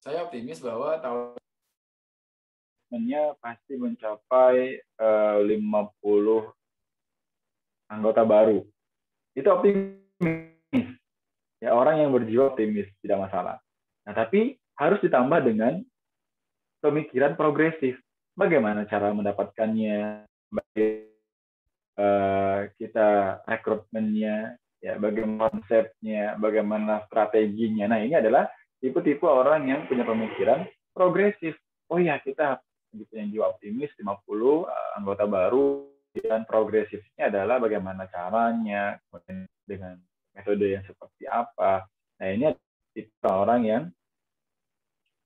saya optimis bahwa tahunnya pasti mencapai 50 anggota baru. Itu optimis. Ya, orang yang berjiwa optimis, tidak masalah. Nah, tapi harus ditambah dengan pemikiran progresif. Bagaimana cara mendapatkannya? Bagaimana kita rekrutmennya, ya, bagaimana konsepnya, bagaimana strateginya. Nah, ini adalah tipe-tipe orang yang punya pemikiran progresif. Oh ya, kita punya jiwa optimis, 50 anggota baru, dan progresifnya adalah bagaimana caranya, dengan metode yang seperti apa. Nah, ini tipe orang yang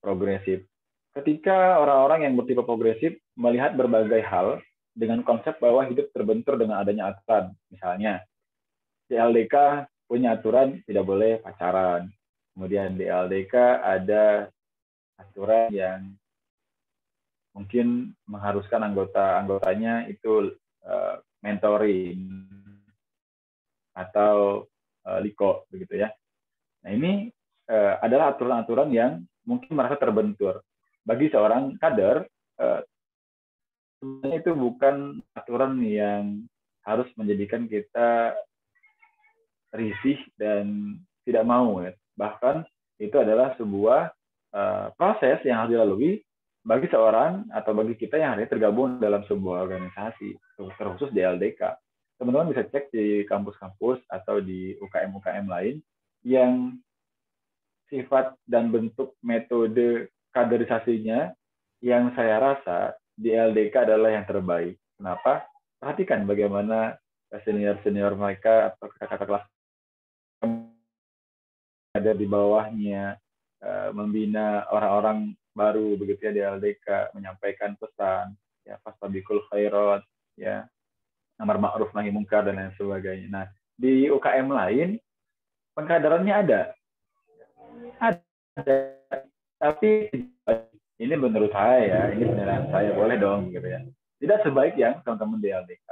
progresif. Ketika orang-orang yang bertipe progresif melihat berbagai hal dengan konsep bahwa hidup terbentur dengan adanya aturan. Misalnya, di LDK punya aturan tidak boleh pacaran. Kemudian di LDK ada aturan yang mungkin mengharuskan anggotanya itu mentoring atau liko, begitu ya. Nah, ini adalah aturan-aturan yang mungkin merasa terbentur. Bagi seorang kader, sebenarnya itu bukan aturan yang harus menjadikan kita risih dan tidak mau, ya. Bahkan itu adalah sebuah proses yang harus dilalui bagi seorang atau bagi kita yang hari tergabung dalam sebuah organisasi, terkhusus di LDK. Teman-teman bisa cek di kampus-kampus atau di UKM-UKM lain yang sifat dan bentuk metode kaderisasinya yang saya rasa di LDK adalah yang terbaik. Kenapa? Perhatikan bagaimana senior-senior mereka atau kakak kelas ada di bawahnya membina orang-orang baru, begitu ya, di LDK, menyampaikan pesan, ya, fastabiqul khairat, ya, amar ma'ruf nahi mungkar dan lain sebagainya. Nah, di UKM lain Pengkaderannya ada, tapi ini menurut saya ya, ini penilaian saya, boleh dong gitu ya. Tidak sebaik yang teman-teman di LDK.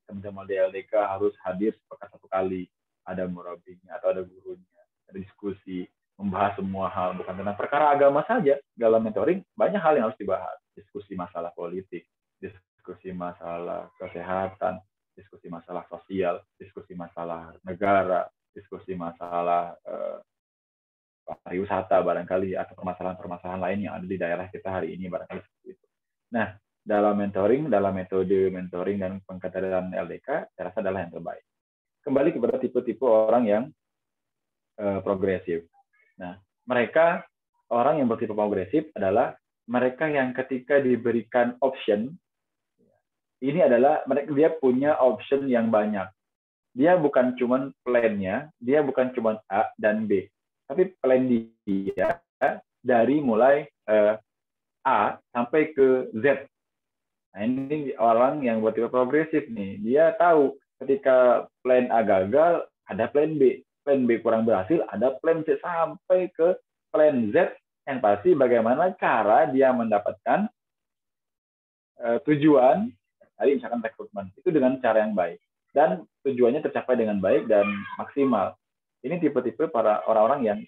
Teman-teman di LDK harus hadir sepekan 1 kali, ada murabinya atau ada gurunya, ada diskusi, membahas semua hal, bukan tentang perkara agama saja. Dalam mentoring banyak hal yang harus dibahas, diskusi masalah politik, diskusi masalah kesehatan, diskusi masalah sosial, diskusi masalah negara, diskusi masalah pariwisata barangkali, atau permasalahan-permasalahan lain yang ada di daerah kita hari ini barangkali seperti itu. Nah, dalam mentoring, dalam metode mentoring dan pengkaderan LDK, saya rasa adalah yang terbaik. Kembali kepada tipe-tipe orang yang progresif. Nah, mereka orang yang bertipe progresif adalah mereka yang ketika diberikan option, ini adalah dia punya option yang banyak. Dia bukan cuma plan-nya, dia bukan cuma A dan B, tapi plan dia dari mulai A sampai ke Z. Nah, ini orang yang bertipe progresif nih. Dia tahu ketika plan A gagal, ada plan B. Plan B kurang berhasil, ada plan C sampai ke plan Z yang pasti bagaimana cara dia mendapatkan tujuan, tadi misalkan rekrutmen, itu dengan cara yang baik. Dan tujuannya tercapai dengan baik dan maksimal. Ini tipe-tipe para orang-orang yang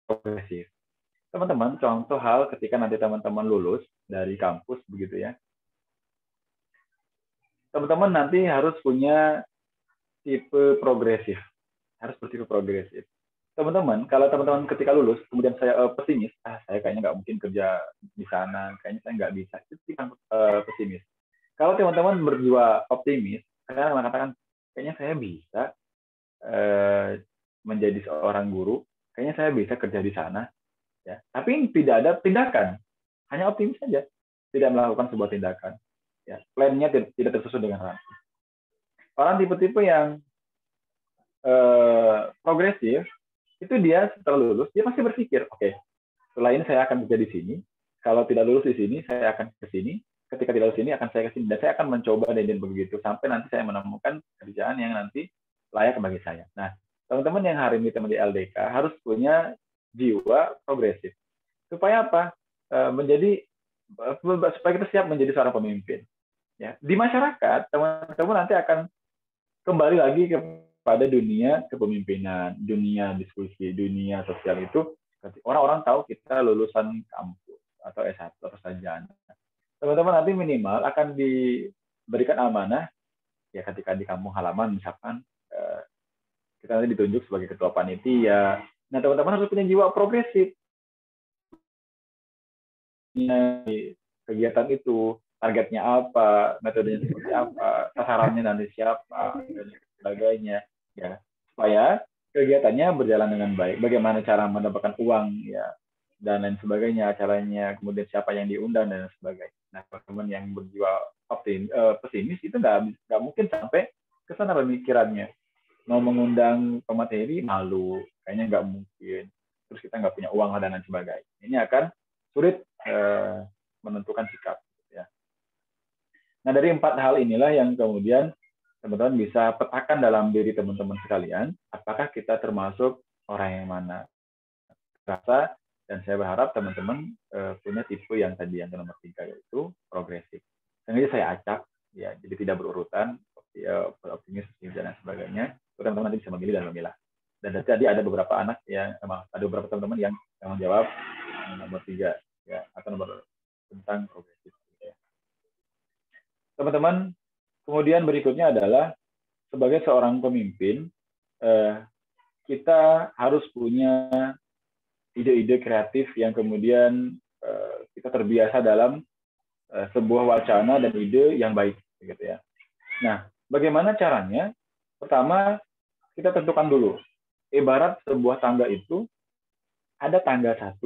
progresif. Teman-teman, contoh hal ketika nanti teman-teman lulus dari kampus begitu ya. Teman-teman nanti harus punya tipe progresif. Harus bertipe progresif. Teman-teman, kalau teman-teman ketika lulus, kemudian saya pesimis, saya kayaknya nggak mungkin kerja di sana, kayaknya saya nggak bisa. Itu pesimis. Kalau teman-teman berjiwa optimis, kalian mengatakan, kayaknya saya bisa menjadi seorang guru, kayaknya saya bisa kerja di sana. Ya. Tapi tidak ada tindakan, hanya optimis saja, tidak melakukan sebuah tindakan. Ya. Plan-nya tidak tersusun dengan rapi. Orang tipe-tipe yang progresif, itu dia setelah lulus, dia pasti berpikir, oke, setelah ini saya akan kerja di sini, kalau tidak lulus di sini, saya akan ke sini, ketika tidak lulus di sini, akan saya ke sini, dan saya akan mencoba dan begitu, sampai nanti saya menemukan kerjaan yang nanti layak bagi saya. Nah, teman-teman yang hari ini teman di LDK harus punya jiwa progresif. Supaya apa? Supaya kita siap menjadi seorang pemimpin. Ya. Di masyarakat, teman-teman nanti akan kembali lagi kepada dunia kepemimpinan, dunia diskusi, dunia sosial itu. Orang-orang tahu kita lulusan kampus atau S1 atau sarjana. Teman-teman nanti minimal akan diberikan amanah, ya ketika di kampung halaman misalkan, kita nanti ditunjuk sebagai ketua panitia. Nah, teman-teman harus punya jiwa progresif. Kegiatan itu, targetnya apa, metodenya seperti apa, sasarannya nanti siapa, dan sebagainya. Ya, supaya kegiatannya berjalan dengan baik. Bagaimana cara mendapatkan uang, ya, dan lain sebagainya, caranya, kemudian siapa yang diundang, dan sebagainya. Nah, teman-teman yang berjiwa pesimis itu nggak mungkin sampai ke sana pemikirannya. Mau mengundang pemateri, malu, kayaknya nggak mungkin. Terus kita nggak punya uang dan lain sebagainya. Ini akan sulit menentukan sikap. Ya. Nah, dari 4 hal inilah yang kemudian teman-teman bisa petakan dalam diri teman-teman sekalian, apakah kita termasuk orang yang mana. Rasa, dan saya berharap teman-teman punya tipe yang tadi, yang nomor 3, yaitu progresif. Sengaja saya acak, ya, jadi tidak berurutan, optimis, dan sebagainya. Teman-teman nanti bisa memilih dan memilah. Dan tadi ada beberapa ada beberapa teman-teman yang menjawab nomor 3, ya, atau nomor tentang progresif. Ya. Teman-teman, kemudian berikutnya adalah sebagai seorang pemimpin, kita harus punya ide-ide kreatif yang kemudian kita terbiasa dalam sebuah wacana dan ide yang baik, gitu ya. Nah, bagaimana caranya? Pertama, kita tentukan dulu. Ibarat sebuah tangga itu ada tangga 1,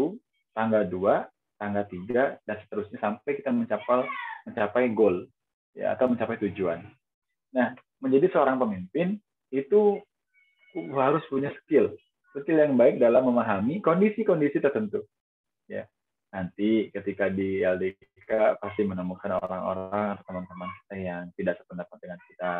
tangga 2, tangga 3, dan seterusnya sampai kita mencapai goal, ya, atau mencapai tujuan. Nah, menjadi seorang pemimpin itu harus punya skill yang baik dalam memahami kondisi-kondisi tertentu. Ya, nanti ketika di LDK pasti menemukan orang-orang atau teman-teman kita yang tidak sependapat dengan kita.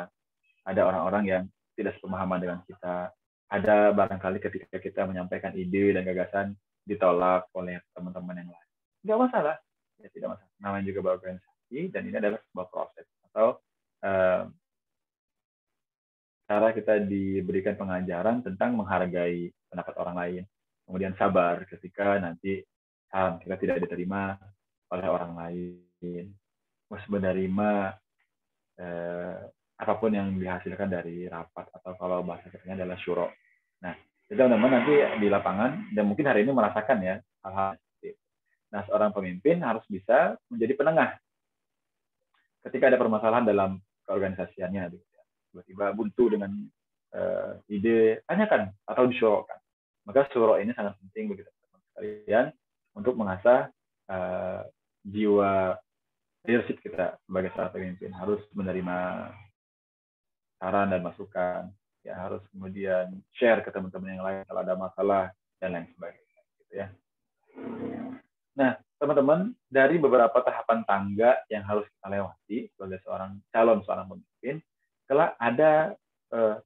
Ada orang-orang yang tidak sepemahaman dengan kita. Ada barangkali ketika kita menyampaikan ide dan gagasan ditolak oleh teman-teman yang lain. Nggak masalah, ya tidak masalah. Namanya juga berorganisasi dan ini adalah sebuah proses atau cara kita diberikan pengajaran tentang menghargai pendapat orang lain. Kemudian sabar ketika nanti saran kita tidak diterima oleh orang lain. Menerima apapun yang dihasilkan dari rapat atau kalau bahasa katanya adalah syuro. Nah, itu teman-teman nanti di lapangan dan mungkin hari ini merasakan ya hal-hal seperti itu. Nah, seorang pemimpin harus bisa menjadi penengah ketika ada permasalahan dalam keorganisasiannya. Tiba-tiba buntu dengan ide, tanyakan atau disyurokan. Maka syuro ini sangat penting bagi teman-teman sekalian untuk mengasah jiwa leadership kita sebagai seorang pemimpin. Harus menerima saran dan masukan, ya harus kemudian share ke teman-teman yang lain kalau ada masalah dan lain sebagainya. Gitu ya. Nah, teman-teman, dari beberapa tahapan tangga yang harus kita lewati sebagai seorang pemimpin, kelak ada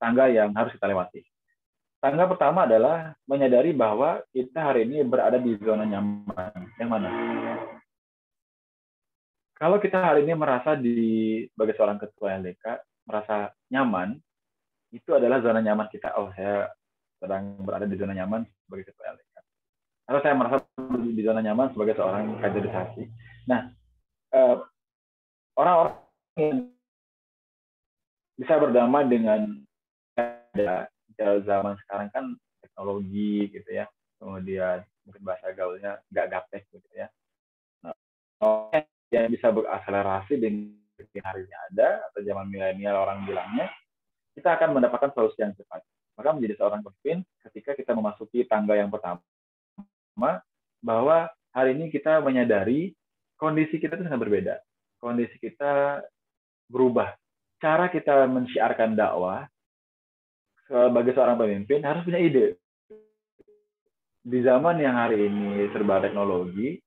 tangga yang harus kita lewati. Tangga pertama adalah menyadari bahwa kita hari ini berada di zona nyaman. Yang mana? Kalau kita hari ini merasa sebagai seorang ketua LDK, merasa nyaman, itu adalah zona nyaman kita. Oh, saya sedang berada di zona nyaman sebagai ketua LDK. Atau saya merasa di zona nyaman sebagai seorang kaderisasi. Nah, orang-orang yang bisa berdamai dengan zaman sekarang kan teknologi gitu ya, kemudian mungkin bahasa gaulnya nggak gaptek gitu ya. Nah, yang bisa berakselerasi dengan harinya ada atau zaman milenial orang bilangnya, kita akan mendapatkan solusi yang cepat. Maka menjadi seorang pemimpin ketika kita memasuki tangga yang pertama, bahwa hari ini kita menyadari kondisi kita itu sangat berbeda. Kondisi kita berubah. Cara kita mensyiarkan dakwah sebagai seorang pemimpin harus punya ide. Di zaman yang hari ini serba teknologi,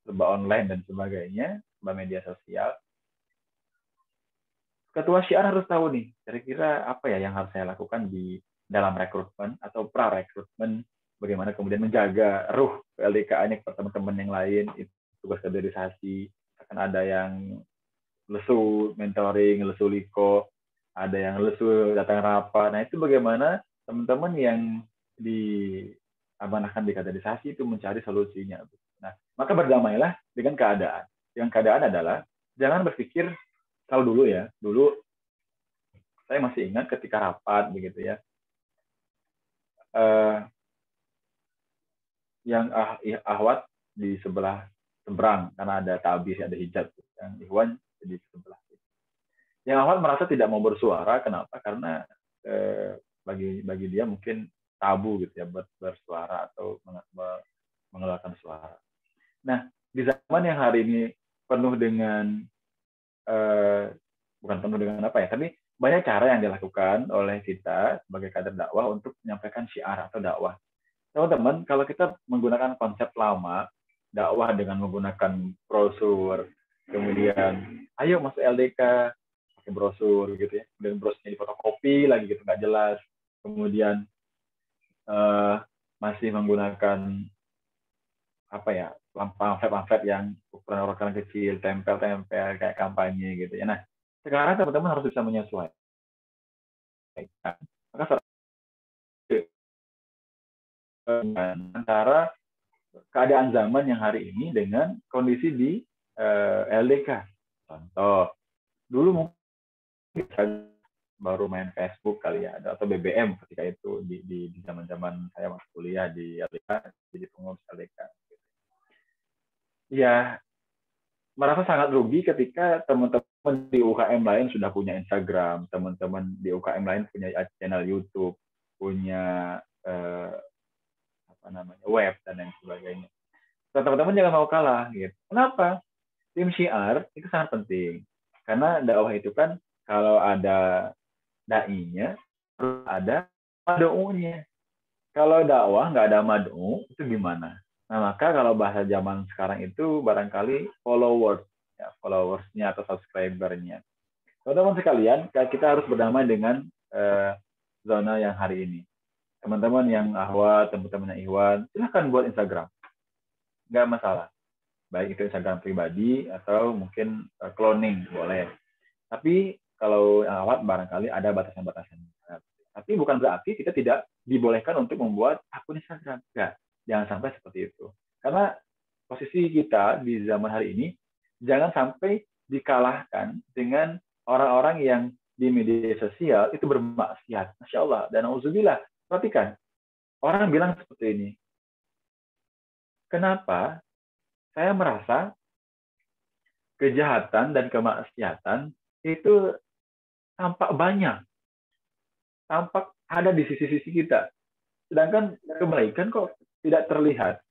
serba online dan sebagainya, serba media sosial, ketua syiar harus tahu nih, kira-kira apa ya yang harus saya lakukan di dalam rekrutmen atau pra-rekrutmen, bagaimana kemudian menjaga ruh LDK-nya ke teman-teman yang lain, itu tugas kaderisasi, akan ada yang lesu mentoring, lesu liko, ada yang lesu datang rapat. Nah, itu bagaimana teman-teman yang diamanahkan di kaderisasi itu mencari solusinya. Nah, maka berdamailah dengan keadaan. Yang keadaan adalah jangan berpikir kalau dulu saya masih ingat ketika rapat begitu ya. Yang ahwat di seberang karena ada tabir, ada hijab, yang ikhwan di sebelah. Yang ahwat merasa tidak mau bersuara, kenapa? Karena bagi dia mungkin tabu gitu ya bersuara atau mengeluarkan suara. Nah, di zaman yang hari ini penuh dengan bukan penuh dengan apa ya, tapi banyak cara yang dilakukan oleh kita sebagai kader dakwah untuk menyampaikan syiar atau dakwah. Teman-teman, kalau kita menggunakan konsep lama, dakwah dengan menggunakan brosur, kemudian ayo masuk LDK pakai brosur gitu ya, dan brosurnya difotokopi lagi gitu nggak jelas, kemudian masih menggunakan apa ya pamflet yang ukuran kecil, tempel-tempel kayak kampanye gitu ya. Nah, sekarang teman-teman harus bisa menyesuaikan. Maka antara keadaan zaman yang hari ini dengan kondisi di LDK. Contoh, dulu mungkin baru main Facebook kali ya, atau BBM ketika itu di zaman-zaman saya masuk kuliah di LDK, jadi pengurus LDK. Ya, merasa sangat rugi ketika teman-teman di UKM lain sudah punya Instagram, teman-teman di UKM lain punya channel YouTube, punya web dan lain sebagainya. Teman-teman jangan mau kalah gitu. Kenapa? Tim syiar itu sangat penting. Karena dakwah itu kan kalau ada dai-nya, harus ada mad'unya. Kalau dakwah nggak ada mad'u, itu gimana? Nah, maka kalau bahasa zaman sekarang itu barangkali followersnya atau subscribernya. Teman-teman sekalian, kita harus berdamai dengan zona yang hari ini. Teman-teman yang Ahwat, teman-teman yang Iwan, silahkan buat Instagram. Nggak masalah. Baik itu Instagram pribadi atau mungkin cloning, boleh. Tapi kalau yang Ahwat barangkali ada batasan-batasan. Tapi bukan berarti kita tidak dibolehkan untuk membuat akun Instagram. Nggak. Jangan sampai seperti itu. Karena posisi kita di zaman hari ini, jangan sampai dikalahkan dengan orang-orang yang di media sosial itu bermaksiat. Masya Allah. Dan auzubillah. Perhatikan, orang bilang seperti ini. Kenapa saya merasa kejahatan dan kemaksiatan itu tampak banyak. Tampak ada di sisi-sisi kita. Sedangkan kebaikan kok tidak terlihat.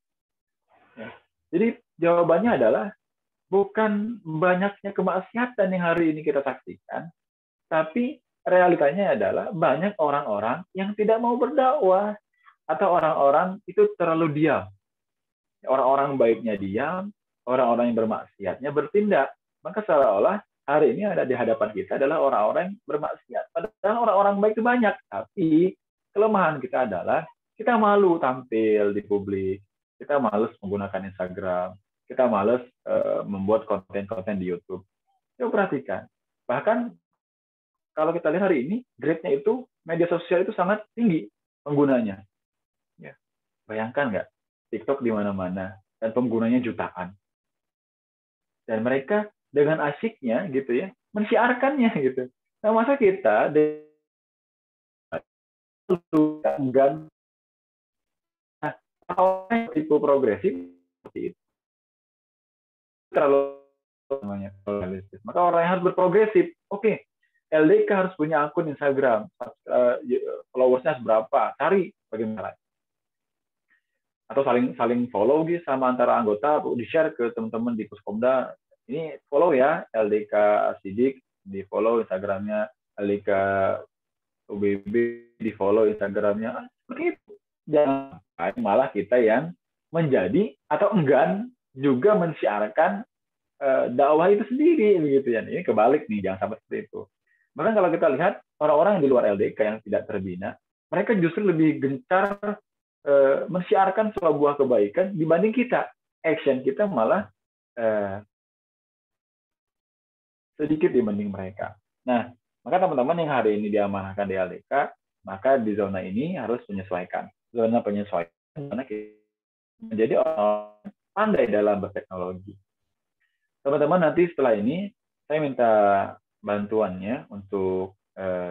Ya. Jadi jawabannya adalah bukan banyaknya kemaksiatan yang hari ini kita saksikan, tapi realitanya adalah banyak orang-orang yang tidak mau berdakwah atau orang-orang itu terlalu diam. Orang-orang baiknya diam, orang-orang yang bermaksiatnya bertindak. Maka seolah-olah hari ini ada di hadapan kita adalah orang-orang yang bermaksiat. Padahal orang-orang baik itu banyak, tapi kelemahan kita adalah kita malu tampil di publik, kita malas menggunakan Instagram, kita malas membuat konten-konten di YouTube. Coba perhatikan. Bahkan kalau kita lihat hari ini, grade-nya itu, media sosial itu sangat tinggi penggunanya. Ya. Bayangkan nggak? TikTok di mana-mana, dan penggunanya jutaan. Dan mereka dengan asyiknya gitu ya, mensiarkannya gitu. Nah, masa kita enggan tipe progresif seperti itu. Terlalu namanya realistis. Maka orang yang harus berprogresif. Oke. LDK harus punya akun Instagram, followersnya berapa, cari bagaimana. Atau saling follow gitu sama antara anggota, di-share ke teman-teman di Puskomda. Ini follow ya, LDK Sidik, di follow Instagramnya, LDK UBB, di follow Instagramnya. Begitu. Jangan malah kita yang menjadi atau enggan juga mensiarkan dakwah itu sendiri begitu ya. Ini kebalik nih, jangan sampai seperti itu. Bahkan kalau kita lihat orang-orang yang di luar LDK yang tidak terbina, mereka justru lebih gencar mensiarkan sebuah kebaikan dibanding kita. Action kita malah sedikit dibanding mereka. Nah, maka teman-teman yang hari ini diamanahkan di LDK, maka di zona ini harus menyesuaikan. Zona penyesuaian mana kita menjadi orang pandai dalam berteknologi. Teman-teman nanti setelah ini saya minta bantuannya untuk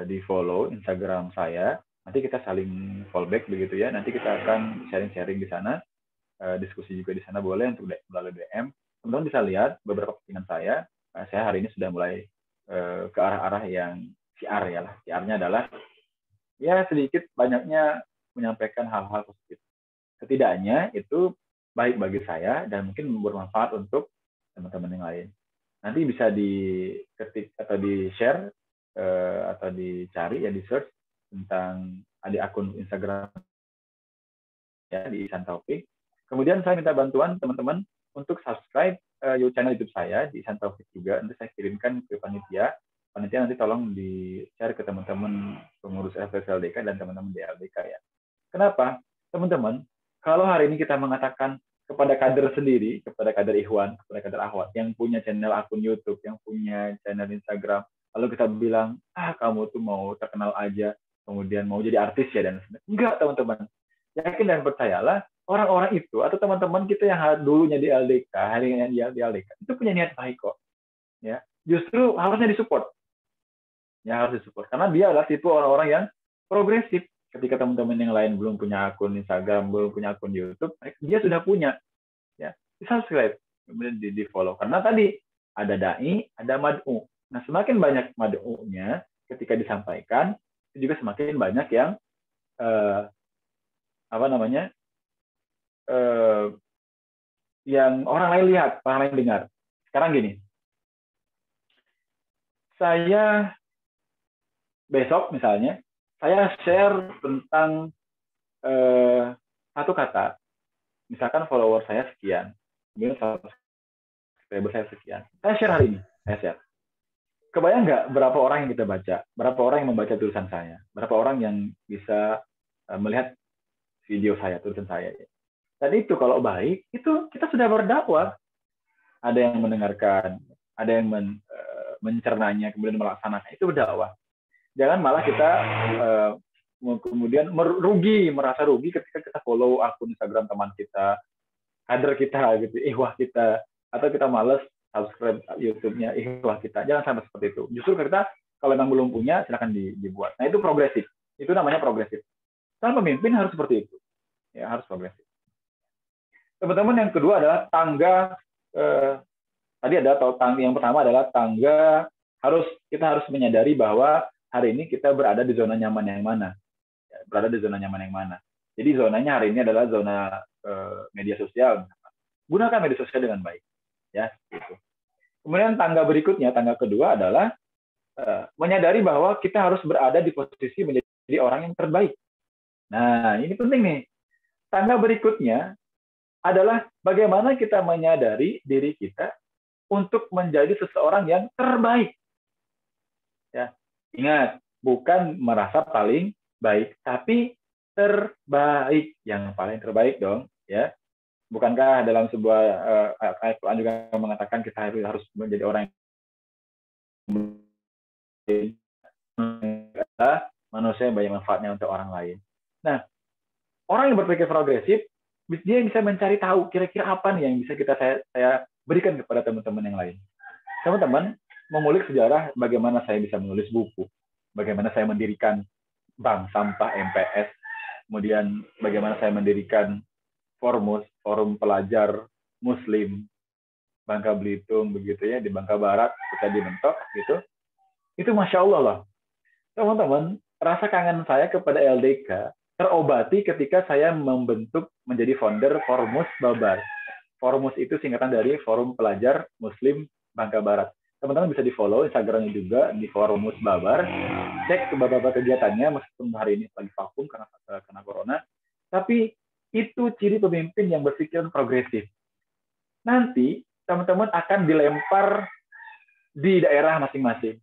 di-follow Instagram saya. Nanti kita saling fallback begitu ya. Nanti kita akan sharing-sharing di sana. Diskusi juga di sana boleh untuk melalui DM. Teman-teman bisa lihat beberapa postingan saya. Saya hari ini sudah mulai ke arah-arah yang siar ya lah. Siarnya adalah ya sedikit banyaknya menyampaikan hal-hal positif. Setidaknya itu baik bagi saya dan mungkin bermanfaat untuk teman-teman yang lain. Nanti bisa diketik atau di-share atau dicari ya, di-search tentang di akun Instagram ya, di Ihsan Taufik. Kemudian saya minta bantuan teman-teman untuk subscribe channel YouTube saya di Ihsan Taufik juga. Nanti saya kirimkan ke panitia. Panitia nanti tolong di-share ke teman-teman pengurus LDK dan teman-teman di LDK ya. Kenapa? Teman-teman, kalau hari ini kita mengatakan kepada kader sendiri, kepada kader Ikhwan, kepada kader Ahwat, yang punya channel akun YouTube, yang punya channel Instagram, lalu kita bilang, kamu tuh mau terkenal aja, kemudian mau jadi artis ya, dan sebagainya. Enggak, teman-teman. Yakin dan percayalah, orang-orang itu, atau teman-teman kita yang dulunya di LDK, hari ini di LDK, itu punya niat baik kok. Ya, justru harusnya disupport. Ya, harus disupport. Karena dia adalah tipe orang-orang yang progresif. Ketika teman-teman yang lain belum punya akun Instagram, belum punya akun YouTube, dia sudah punya. Ya, subscribe, kemudian di-follow. Karena tadi ada dai, ada mad'u. Nah, semakin banyak mad'unya ketika disampaikan, itu juga semakin banyak yang yang orang lain lihat, orang lain dengar. Sekarang gini, saya besok misalnya, saya share tentang satu kata, misalkan follower saya sekian, kemudian subscriber saya sekian. Saya share hari ini, saya share. kebayang nggak berapa orang yang kita baca, berapa orang yang membaca tulisan saya, berapa orang yang bisa melihat video saya, tulisan saya. Dan itu kalau baik, itu kita sudah berdakwah. Ada yang mendengarkan, ada yang mencernanya, kemudian melaksanakan, itu berdakwah. Jangan malah kita kemudian merasa rugi ketika kita follow akun Instagram teman kita, kader kita, gitu, ihwah kita, atau kita males subscribe YouTube-nya ihwah kita. Jangan sampai seperti itu. Justru kita kalau memang belum punya, silakan dibuat. Nah, itu progresif. Itu namanya progresif. Kan pemimpin harus seperti itu. Ya, harus progresif. Teman-teman, yang kedua adalah tangga. Tadi ada tangga yang pertama adalah tangga. Kita harus menyadari bahwa hari ini kita berada di zona nyaman yang mana. Berada di zona nyaman yang mana. Jadi zonanya hari ini adalah zona media sosial. Gunakan media sosial dengan baik. Ya, gitu. Kemudian tangga berikutnya, tangga kedua adalah menyadari bahwa kita harus berada di posisi menjadi orang yang terbaik. Nah, ini penting nih. Tangga berikutnya adalah bagaimana kita menyadari diri kita untuk menjadi seseorang yang terbaik. Ya, ingat, bukan merasa paling baik, tapi terbaik, yang paling terbaik dong, ya. Bukankah dalam sebuah ayat Quran juga mengatakan kita harus menjadi orang yang manusia yang banyak manfaatnya untuk orang lain. Nah, orang yang berpikir progresif, dia bisa mencari tahu kira-kira apa nih yang bisa saya berikan kepada teman-teman yang lain. Teman-teman, mengulik sejarah bagaimana saya bisa menulis buku, bagaimana saya mendirikan bank sampah MPS, kemudian bagaimana saya mendirikan forum pelajar Muslim Bangka Belitung, begitu ya, di Bangka Barat, kita di Mentok, gitu. Itu Masya Allah lah. Teman-teman, rasa kangen saya kepada LDK terobati ketika saya membentuk menjadi founder Forumus Babar. Forumus itu singkatan dari Forum Pelajar Muslim Bangka Barat. Teman-teman bisa di-follow Instagramnya juga di Forumus Babar. Cek beberapa kegiatannya, meskipun hari ini lagi vakum karena corona. Tapi itu ciri pemimpin yang berpikir progresif. Nanti teman-teman akan dilempar di daerah masing-masing.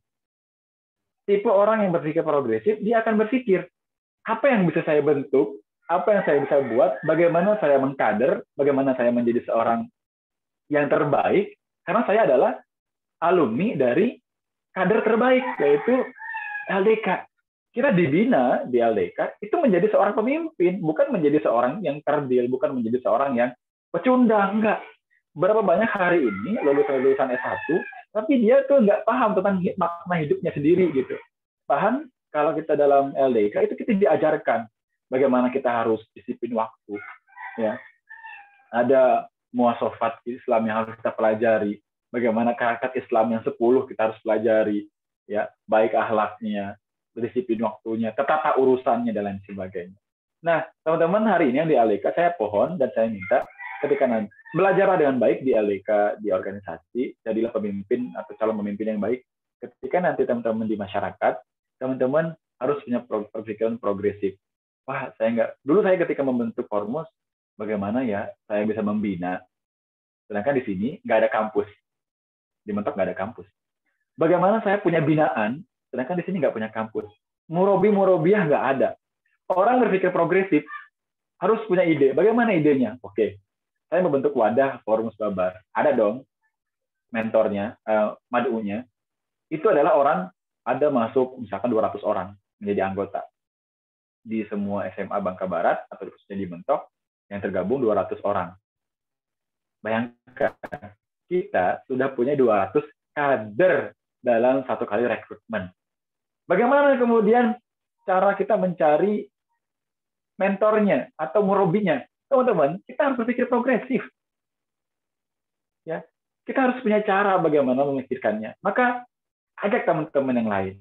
Tipe orang yang berpikir progresif, dia akan berpikir, apa yang bisa saya bentuk, apa yang saya bisa buat, bagaimana saya mengkader, bagaimana saya menjadi seorang yang terbaik, karena saya adalah alumni dari kader terbaik, yaitu LDK. Kita dibina di LDK, itu menjadi seorang pemimpin, bukan menjadi seorang yang kerdil, bukan menjadi seorang yang pecundang, enggak. Berapa banyak hari ini lulusan S1, tapi dia tuh nggak paham tentang makna hidupnya sendiri gitu. Paham kalau kita dalam LDK itu kita diajarkan bagaimana kita harus disiplin waktu, ya. Ada muasafat Islam yang harus kita pelajari, bagaimana karakter Islam yang 10 kita harus pelajari, ya, baik akhlaknya, disiplin waktunya, tata urusannya dan lain sebagainya. Nah, teman-teman, hari ini yang di LDK saya pohon dan saya minta ketika nanti belajarlah dengan baik di LDK, di organisasi, jadilah pemimpin atau calon pemimpin yang baik. Ketika nanti teman-teman di masyarakat, teman-teman harus punya pikiran progresif. Wah, dulu saya ketika membentuk Forumus, bagaimana ya saya bisa membina. Sedangkan di sini nggak ada kampus. Di Mentok nggak ada kampus. Bagaimana saya punya binaan, sedangkan di sini nggak punya kampus. Murobiah nggak ada. Orang berpikir progresif harus punya ide. Bagaimana idenya? Oke. Saya membentuk wadah Forum Babar. Ada dong mentornya, madu'unya. Itu adalah orang, ada masuk misalkan 200 orang menjadi anggota. Di semua SMA Bangka Barat, atau khususnya di Mentok, yang tergabung 200 orang. Bayangkan, kita sudah punya 200 kader dalam satu kali rekrutmen. Bagaimana kemudian cara kita mencari mentornya atau murobinya? Teman-teman, kita harus berpikir progresif. Ya, kita harus punya cara bagaimana memikirkannya. Maka ajak teman-teman yang lain.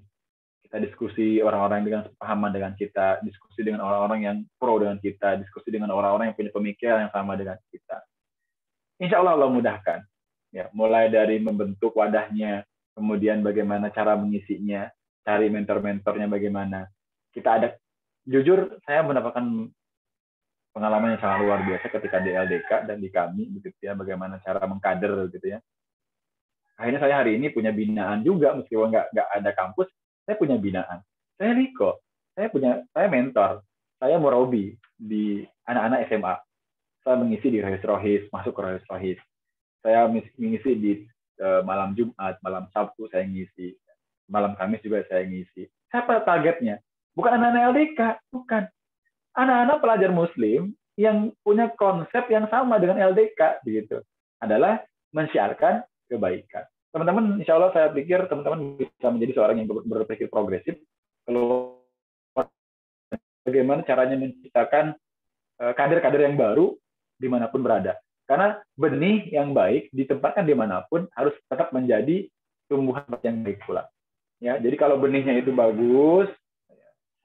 Kita diskusi orang-orang dengan sepahaman dengan kita, diskusi dengan orang-orang yang pro dengan kita, diskusi dengan orang-orang yang punya pemikiran yang sama dengan kita. Insya Allah Allah mudahkan. Ya, mulai dari membentuk wadahnya, kemudian bagaimana cara mengisinya, cari mentor-mentornya bagaimana. Kita ada, jujur saya mendapatkan pengalaman yang sangat luar biasa ketika di LDK dan di kami, begitu ya, bagaimana cara mengkader, gitu ya. Akhirnya saya hari ini punya binaan juga, meskipun nggak ada kampus, saya punya binaan. Saya Riko, saya mentor, saya murabi di anak-anak SMA. Saya mengisi di Rohis, masuk ke Rohis. Saya mengisi di malam Jumat, malam Sabtu saya ngisi. Malam Kamis juga saya ngisi. Siapa targetnya? Bukan anak-anak LDK, bukan. Anak-anak pelajar Muslim yang punya konsep yang sama dengan LDK, begitu. Adalah mensiarkan kebaikan. Teman-teman, insya Allah saya pikir teman-teman bisa menjadi seorang yang berpikir progresif. Kalau bagaimana caranya menciptakan kader-kader yang baru dimanapun berada. Karena benih yang baik ditempatkan dimanapun harus tetap menjadi tumbuhan yang baik pula. Ya, jadi kalau benihnya itu bagus,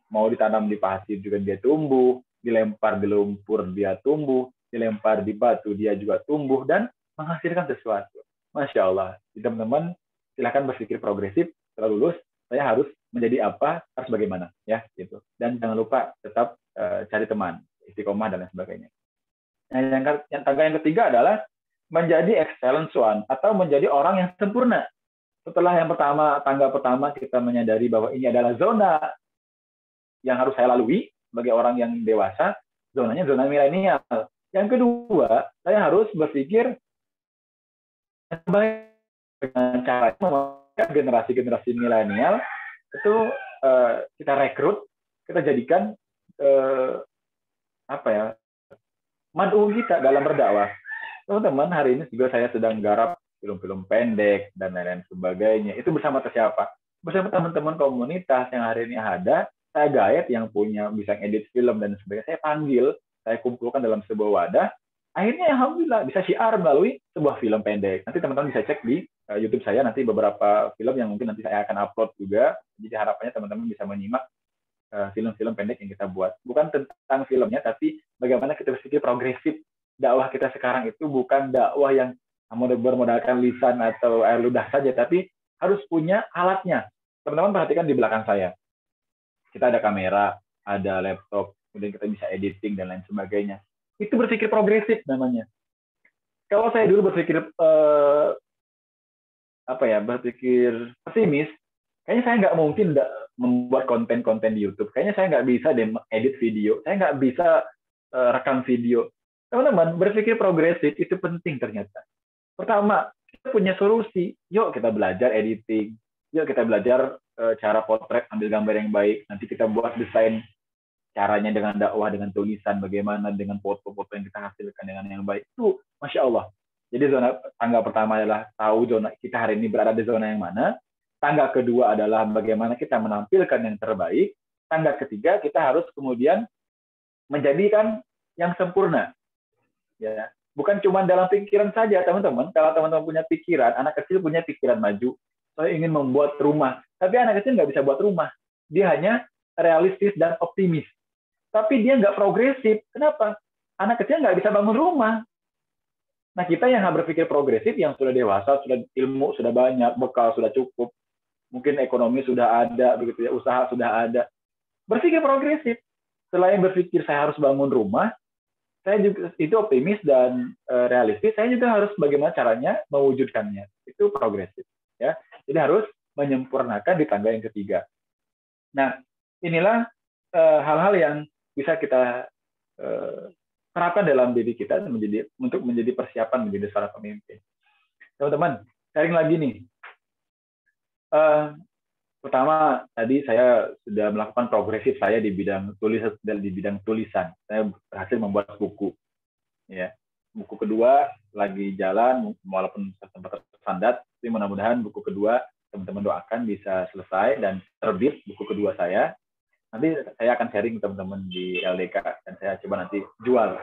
mau ditanam di pasir juga dia tumbuh, dilempar di lumpur dia tumbuh, dilempar di batu dia juga tumbuh dan menghasilkan sesuatu. Masya Allah, teman-teman silahkan berpikir progresif. Setelah lulus, saya harus menjadi apa, harus bagaimana, ya gitu. Dan jangan lupa tetap cari teman, istiqomah dan lain sebagainya. Nah, yang ketiga adalah menjadi excellence one atau menjadi orang yang sempurna. Setelah yang pertama, tangga pertama kita menyadari bahwa ini adalah zona yang harus saya lalui sebagai orang yang dewasa, zonanya zona milenial. Yang kedua, saya harus berpikir dengan cara memakai generasi-generasi milenial itu kita rekrut, kita jadikan mad'u kita dalam berdakwah. Teman-teman, hari ini juga saya sedang garap film-film pendek dan lain-lain sebagainya. Itu bersama siapa? Bersama teman-teman komunitas yang hari ini ada. Saya guide yang punya bisa edit film dan sebagainya. Saya panggil, saya kumpulkan dalam sebuah wadah. Akhirnya alhamdulillah bisa syiar melalui sebuah film pendek. Nanti teman-teman bisa cek di YouTube saya nanti beberapa film yang mungkin nanti saya akan upload juga. Jadi harapannya teman-teman bisa menyimak film-film pendek yang kita buat. Bukan tentang filmnya, tapi bagaimana kita berpikir progresif. Dakwah kita sekarang itu bukan dakwah yang bermodalkan lisan atau air ludah saja, tapi harus punya alatnya. Teman-teman perhatikan di belakang saya. Kita ada kamera, ada laptop, kemudian kita bisa editing dan lain sebagainya. Itu berpikir progresif namanya. Kalau saya dulu berpikir berpikir pesimis, kayaknya saya nggak mungkin membuat konten-konten di YouTube. Kayaknya saya nggak bisa edit video. Saya nggak bisa rekam video. Teman-teman, berpikir progresif itu penting ternyata. Pertama, kita punya solusi. Yuk kita belajar editing. Yuk kita belajar cara potret, ambil gambar yang baik. Nanti kita buat desain caranya dengan dakwah, dengan tulisan, bagaimana dengan foto-foto yang kita hasilkan dengan yang baik. Itu, Masya Allah. Jadi tangga pertama adalah tahu zona kita hari ini berada di zona yang mana. Tangga kedua adalah bagaimana kita menampilkan yang terbaik. Tangga ketiga, kita harus kemudian menjadikan yang sempurna. Ya, bukan cuma dalam pikiran saja, teman-teman. Kalau teman-teman punya pikiran, anak kecil punya pikiran maju. Saya ingin membuat rumah. Tapi anak kecil nggak bisa buat rumah. Dia hanya realistis dan optimis. Tapi dia nggak progresif. Kenapa? Anak kecil nggak bisa bangun rumah. Nah, kita yang berpikir progresif, yang sudah dewasa, sudah ilmu, sudah banyak, bekal sudah cukup, mungkin ekonomi sudah ada, begitu ya, usaha sudah ada. Berpikir progresif. Selain berpikir saya harus bangun rumah, saya juga itu optimis dan realistis. Saya juga harus bagaimana caranya mewujudkannya. Itu progresif, ya. Jadi harus menyempurnakan di tangga yang ketiga. Nah, inilah hal-hal yang bisa kita terapkan dalam diri kita untuk menjadi persiapan menjadi seorang pemimpin. Teman-teman, sharing lagi nih. Pertama, tadi saya sudah melakukan progresif saya di bidang tulisan. Saya berhasil membuat buku. Ya. Buku kedua lagi jalan, walaupun sempat tersendat, tapi mudah-mudahan buku kedua teman-teman doakan bisa selesai dan terbit buku kedua saya. Nanti saya akan sharing teman-teman di LDK dan saya coba nanti dijual.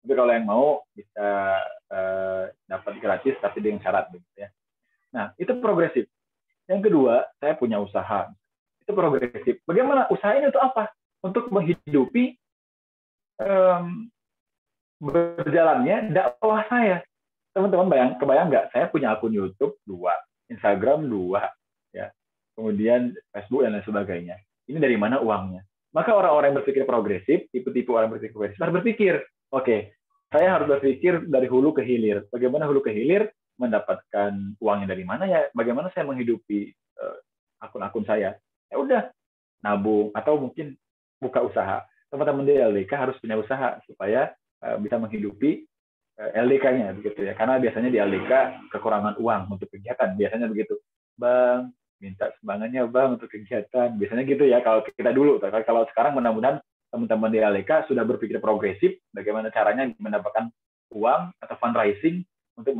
Tapi kalau yang mau bisa dapat gratis tapi dengan syarat, gitu ya. Nah, itu progresif. Yang kedua, saya punya usaha. Itu progresif. Bagaimana usaha ini untuk apa? Untuk menghidupi berjalannya dakwah saya. Teman-teman kebayang nggak? Saya punya akun YouTube 2, Instagram 2, ya, kemudian Facebook dan lain sebagainya. Ini dari mana uangnya? Maka orang-orang yang berpikir progresif, tipe-tipe orang berpikir progresif, harus berpikir, oke, saya harus berpikir dari hulu ke hilir. Bagaimana hulu ke hilir? mendapatkan uangnya dari mana ya? Bagaimana saya menghidupi akun-akun saya? Ya udah, nabung atau mungkin buka usaha. Teman-teman di LDK harus punya usaha supaya bisa menghidupi LDK-nya begitu ya. Karena biasanya di LDK kekurangan uang untuk kegiatan, biasanya begitu. Bang, minta sumbangannya Bang untuk kegiatan. Biasanya gitu ya kalau kita dulu. Kalau sekarang mudah-mudahan teman-teman di LDK sudah berpikir progresif bagaimana caranya mendapatkan uang atau fundraising untuk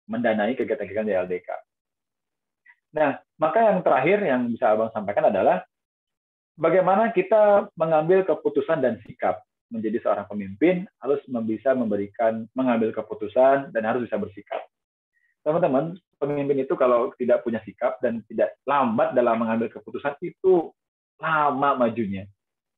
mendanai kegiatan-kegiatan di LDK. Nah, maka yang terakhir yang bisa Abang sampaikan adalah bagaimana kita mengambil keputusan dan sikap. Menjadi seorang pemimpin harus bisa mengambil keputusan dan harus bisa bersikap. Teman-teman, pemimpin itu kalau tidak punya sikap dan tidak lambat dalam mengambil keputusan itu lama majunya.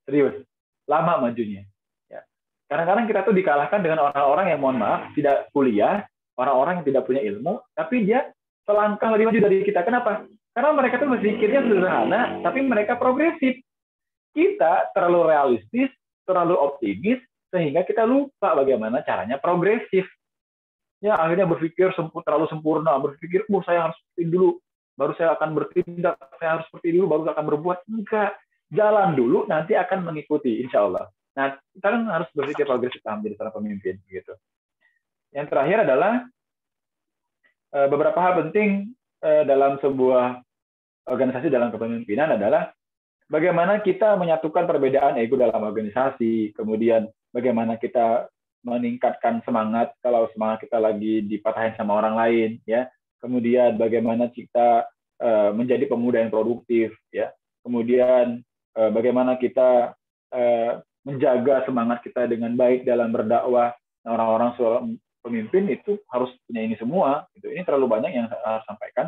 Serius, lama majunya. Ya. Kadang-kadang kita tuh dikalahkan dengan orang-orang yang mohon maaf tidak kuliah, orang-orang yang tidak punya ilmu, tapi dia selangkah lebih maju dari kita. Kenapa? Karena mereka tuh berpikirnya sederhana, tapi mereka progresif. Kita terlalu realistis, terlalu optimis, sehingga kita lupa bagaimana caranya progresif. Ya, akhirnya berpikir terlalu sempurna, berpikir, saya harus seperti dulu, baru saya akan bertindak, saya harus seperti dulu, baru akan berbuat. Enggak, jalan dulu, nanti akan mengikuti, insya Allah. Nah, kita kan harus berpikir progresif menjadi seorang pemimpin. Gitu. Yang terakhir adalah beberapa hal penting dalam sebuah organisasi dalam kepemimpinan adalah bagaimana kita menyatukan perbedaan ego dalam organisasi, kemudian bagaimana kita meningkatkan semangat kalau semangat kita lagi dipatahin sama orang lain, ya. Kemudian bagaimana kita menjadi pemuda yang produktif, ya. Kemudian bagaimana kita menjaga semangat kita dengan baik dalam berdakwah. Orang-orang seorang pemimpin itu harus punya ini semua. Gitu. Ini terlalu banyak yang saya harus sampaikan.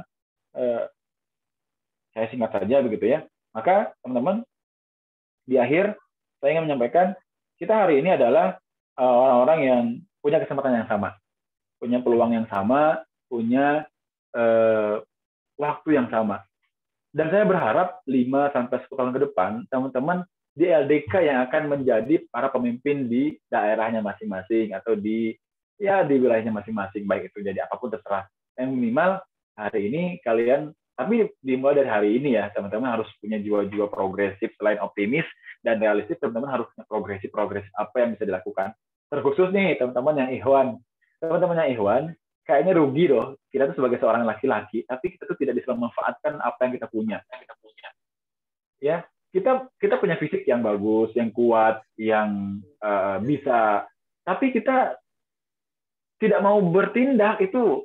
Saya singkat saja begitu ya. Maka teman-teman, di akhir saya ingin menyampaikan kita hari ini adalah orang-orang yang punya kesempatan yang sama, punya peluang yang sama, punya waktu yang sama. Dan saya berharap 5-10 tahun ke depan, teman-teman di LDK yang akan menjadi para pemimpin di daerahnya masing-masing atau di wilayahnya masing-masing, baik itu jadi apapun terserah. Yang minimal hari ini kalian, tapi dimulai dari hari ini ya, teman-teman harus punya jiwa-jiwa progresif. Selain optimis dan realistis, teman-teman harus punya progresif apa yang bisa dilakukan. Terkhusus nih teman-teman yang ikhwan. Teman-teman yang ikhwan, kayaknya rugi loh. Kita tuh sebagai seorang laki-laki, tapi kita tuh tidak bisa memanfaatkan apa yang kita punya. Ya, kita punya fisik yang bagus, yang kuat, yang bisa, tapi kita tidak mau bertindak, itu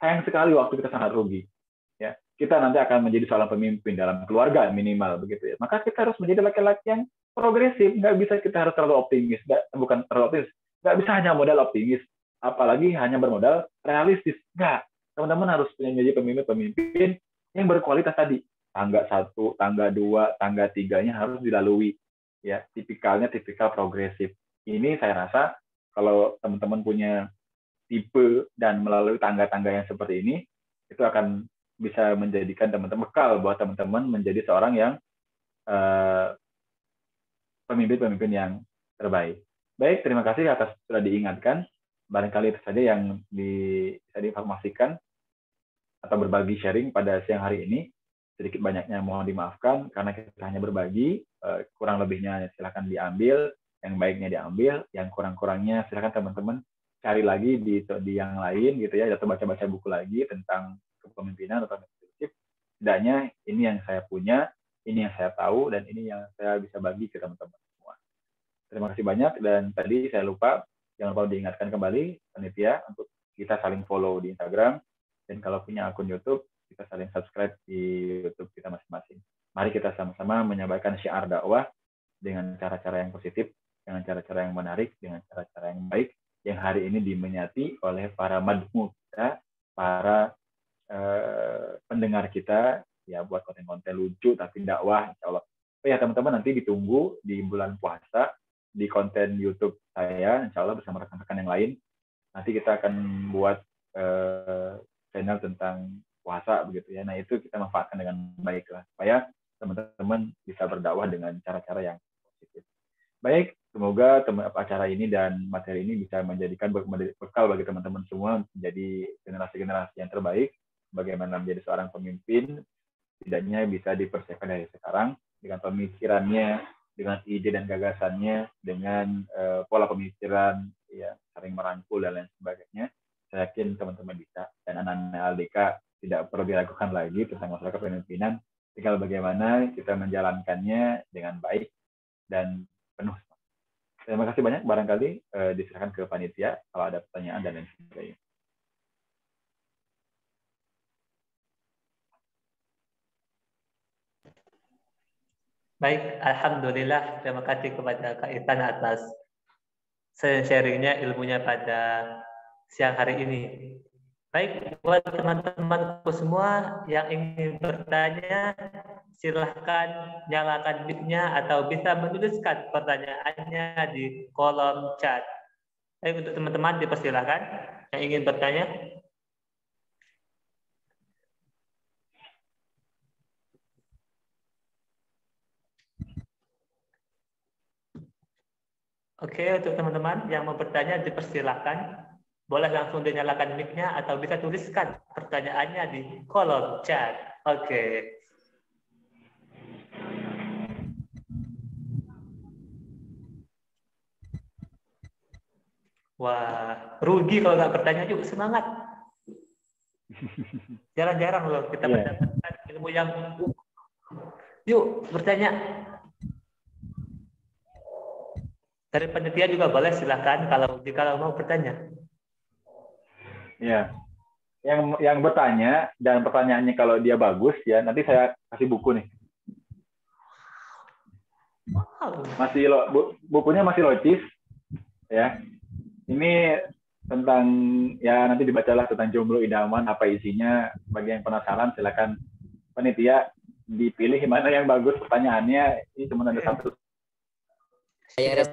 sayang sekali, waktu kita sangat rugi. Ya, kita nanti akan menjadi seorang pemimpin dalam keluarga minimal begitu ya. Maka kita harus menjadi laki-laki yang progresif. Nggak bisa kita harus terlalu optimis, bukan terlalu optimis. Nggak bisa hanya modal optimis, apalagi hanya bermodal realistis. Nggak. Teman-teman harus menjadi pemimpin yang berkualitas tadi. Tangga 1, tangga 2, tangga 3-nya harus dilalui. Ya, tipikal progresif. Ini saya rasa kalau teman-teman punya tipe dan melalui tangga-tangga yang seperti ini, itu akan bisa menjadikan teman-teman bekal buat teman-teman menjadi seorang yang pemimpin-pemimpin yang terbaik. Baik, terima kasih atas sudah diingatkan. Barangkali itu saja yang bisa diinformasikan atau berbagi sharing pada siang hari ini. Sedikit banyaknya mohon dimaafkan karena kita hanya berbagi. Kurang lebihnya silakan diambil, yang baiknya diambil, yang kurang-kurangnya silakan teman-teman cari lagi di yang lain gitu ya, atau baca-baca buku lagi tentang kepemimpinan atau leadership. Setidaknya ini yang saya punya, ini yang saya tahu, dan ini yang saya bisa bagi ke teman-teman semua. Terima kasih banyak, dan tadi saya lupa, jangan lupa diingatkan kembali panitia untuk kita saling follow di Instagram, dan kalau punya akun YouTube, kita saling subscribe di YouTube kita masing-masing. Mari kita sama-sama menyampaikan syiar dakwah dengan cara-cara yang positif, dengan cara-cara yang menarik, dengan cara-cara yang baik, yang hari ini dimenyati oleh para madmu kita, para pendengar kita, ya buat konten-konten lucu tapi dakwah, insya Allah. Ya teman-teman, nanti ditunggu di bulan puasa di konten YouTube saya, insya Allah bersama rekan-rekan yang lain. Nanti kita akan buat channel tentang puasa begitu ya. Nah itu kita manfaatkan dengan baik lah, supaya teman-teman bisa berdakwah dengan cara-cara yang positif. Baik, Semoga acara ini dan materi ini bisa menjadikan bekal bagi teman-teman semua menjadi generasi-generasi yang terbaik, bagaimana menjadi seorang pemimpin, setidaknya bisa dipersiapkan dari sekarang dengan pemikirannya, dengan ide dan gagasannya, dengan pola pemikiran, ya, saling merangkul dan lain sebagainya. Saya yakin teman-teman bisa, dan anak-anak LDK tidak perlu diragukan lagi tentang masalah kepemimpinan, tinggal bagaimana kita menjalankannya dengan baik dan penuh. Terima kasih banyak, barangkali diserahkan ke panitia kalau ada pertanyaan dan lain sebagainya. Baik, alhamdulillah. Terima kasih kepada Kak Itan atas sharingnya ilmunya pada siang hari ini. Baik, buat teman-temanku semua yang ingin bertanya, silahkan nyalakan mic-nya atau bisa menuliskan pertanyaannya di kolom chat. Baik, untuk teman-teman dipersilahkan yang ingin bertanya. Oke, untuk teman-teman yang mau bertanya dipersilahkan. Boleh langsung dinyalakan mic-nya atau bisa tuliskan pertanyaannya di kolom chat. Oke. Wah, rugi kalau nggak bertanya. Yuk, semangat. Jarang-jarang loh kita mendapatkan ilmu yang... Yuk, bertanya. Dari panitia juga boleh, silakan kalau mau bertanya. Ya, yang bertanya dan pertanyaannya kalau dia bagus ya, nanti saya kasih buku nih. Wow. Bukunya masih locis, ya. Ini tentang, ya nanti dibacalah tentang jomblo idaman, apa isinya. Bagi yang penasaran, silakan panitia dipilih mana yang bagus pertanyaannya. Ini cuma ada satu. Saya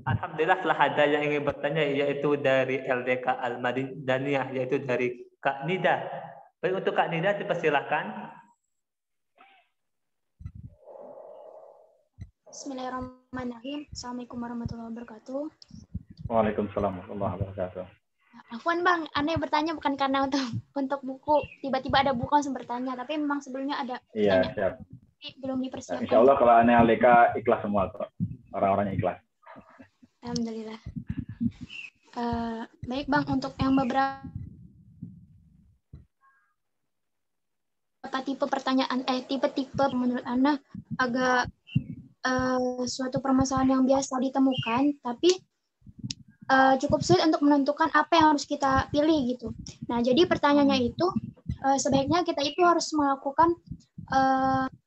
Alhamdulillah telah ada yang ingin bertanya, yaitu dari LDK Al-Madaniyah, yaitu dari Kak Nida. Baik, untuk Kak Nida dipersilahkan. Bismillahirrahmanirrahim. Assalamualaikum warahmatullahi wabarakatuh. Waalaikumsalam warahmatullahi wabarakatuh. Afwan Bang, aneh bertanya bukan karena untuk buku. Tiba-tiba ada buku langsung bertanya, tapi memang sebelumnya ada Iya, pertanyaan. siap. Belum dipersiapkan. Insya Allah kalau aneh LDK ikhlas semua, orang-orangnya ikhlas. Alhamdulillah. Baik Bang, untuk yang beberapa tipe pertanyaan, tipe-tipe menurut Ana agak suatu permasalahan yang biasa ditemukan, tapi cukup sulit untuk menentukan apa yang harus kita pilih gitu. Nah, jadi pertanyaannya itu sebaiknya kita itu harus melakukan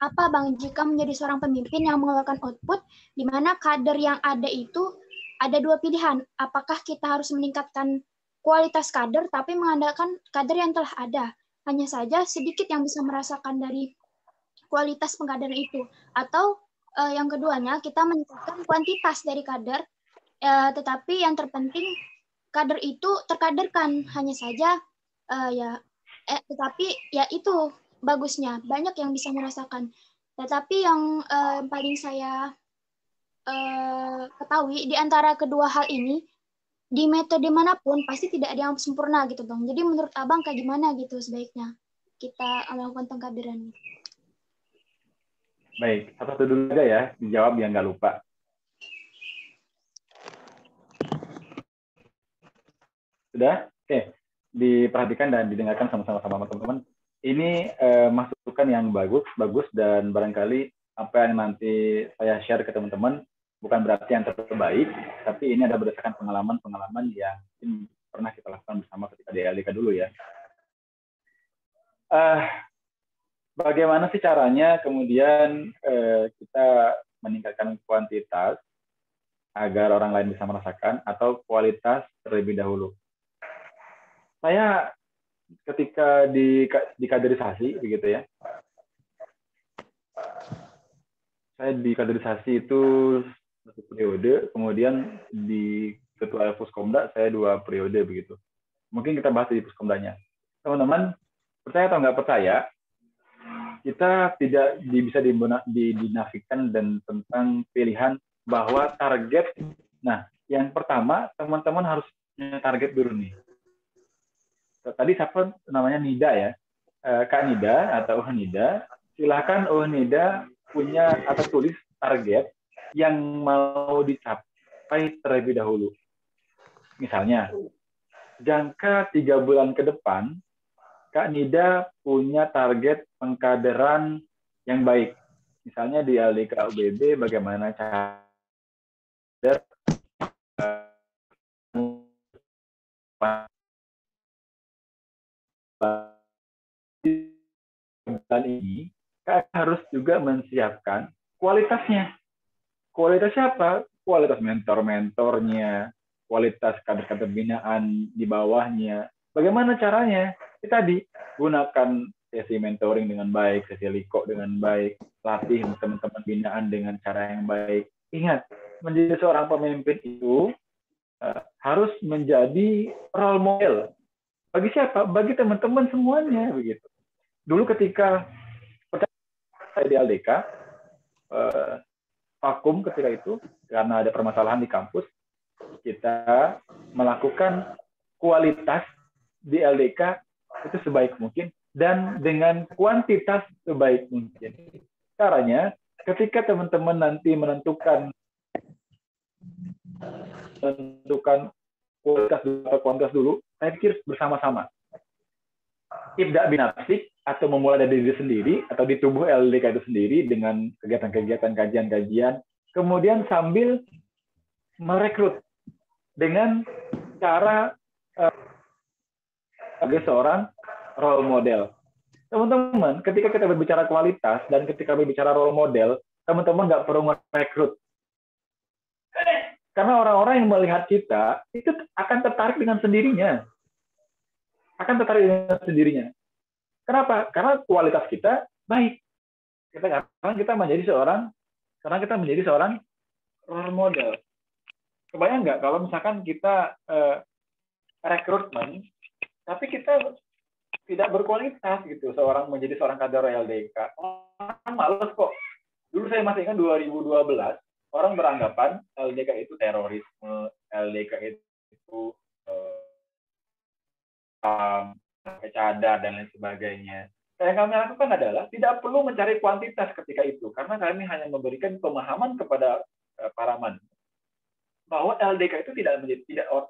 apa Bang jika menjadi seorang pemimpin yang mengeluarkan output, di mana kader yang ada itu ada dua pilihan. Apakah kita harus meningkatkan kualitas kader tapi mengandalkan kader yang telah ada. Hanya saja sedikit yang bisa merasakan dari kualitas pengkaderan itu. Atau yang keduanya kita meningkatkan kuantitas dari kader, tetapi yang terpenting kader itu terkaderkan. Hanya saja tetapi ya itu bagusnya, banyak yang bisa merasakan. Tetapi yang paling saya ketahui di antara kedua hal ini, di metode manapun pasti tidak ada yang sempurna gitu Bang. Jadi menurut Abang kayak gimana gitu sebaiknya kita melakukan pengkaderan? Baik, satu dulu aja ya, dijawab biar nggak lupa. Sudah? Oke, diperhatikan dan didengarkan sama-sama teman-teman. Ini masukan yang bagus dan barangkali apa yang nanti saya share ke teman-teman bukan berarti yang terbaik, tapi ini ada berdasarkan pengalaman-pengalaman yang pernah kita lakukan bersama ketika di LDK dulu ya. Bagaimana sih caranya kemudian kita meningkatkan kuantitas agar orang lain bisa merasakan atau kualitas terlebih dahulu? Saya ketika di kaderisasi begitu ya. Saya di kaderisasi itu satu periode, kemudian di ketua Puskomda saya 2 periode begitu. Mungkin kita bahas di Puskomdanya. Teman-teman, percaya atau nggak percaya, kita tidak bisa dinafikan dan tentang pilihan bahwa target. Nah, yang pertama teman-teman harus punya target dulu nih. Tadi siapa namanya, Nida ya, Kak Nida atau Nida, silakan Nida punya atau tulis target yang mau dicapai terlebih dahulu. Misalnya, jangka 3 bulan ke depan, Kak Nida punya target pengkaderan yang baik. Misalnya di LDK UBB, bagaimana cara bulan ini, Kak harus juga mensiapkan kualitasnya. Kualitasnya apa? Kualitas mentor-mentornya, kualitas kader-kader binaan di bawahnya. Bagaimana caranya? Kita gunakan sesi mentoring dengan baik, sesi liko dengan baik, latih teman-teman binaan dengan cara yang baik. Ingat, menjadi seorang pemimpin itu harus menjadi role model. Bagi siapa? Bagi teman-teman semuanya, begitu. Dulu ketika saya di LDK, vakum ketika itu karena ada permasalahan di kampus, kita melakukan kualitas di LDK itu sebaik mungkin dan dengan kuantitas sebaik mungkin. Caranya, ketika teman-teman nanti menentukan kualitas dulu, saya pikir bersama-sama. Ibda binafsik atau memulai dari diri sendiri atau di tubuh LDK itu sendiri dengan kegiatan-kegiatan kajian-kajian, kemudian sambil merekrut dengan cara sebagai seorang role model. Teman-teman, ketika kita berbicara kualitas dan ketika berbicara role model, teman-teman nggak perlu merekrut. Karena orang-orang yang melihat kita itu akan tertarik dengan sendirinya. Kenapa? Karena kualitas kita baik. Karena kita menjadi seorang role model. Kebayang nggak kalau misalkan kita rekrutmen, tapi kita tidak berkualitas gitu, menjadi seorang kader LDK. Orang males kok. Dulu saya masih ingat 2012, orang beranggapan LDK itu terorisme, LDK itu cadar dan lain sebagainya. Yang kami lakukan adalah tidak perlu mencari kuantitas ketika itu, karena kami hanya memberikan pemahaman kepada para manusia bahwa LDK itu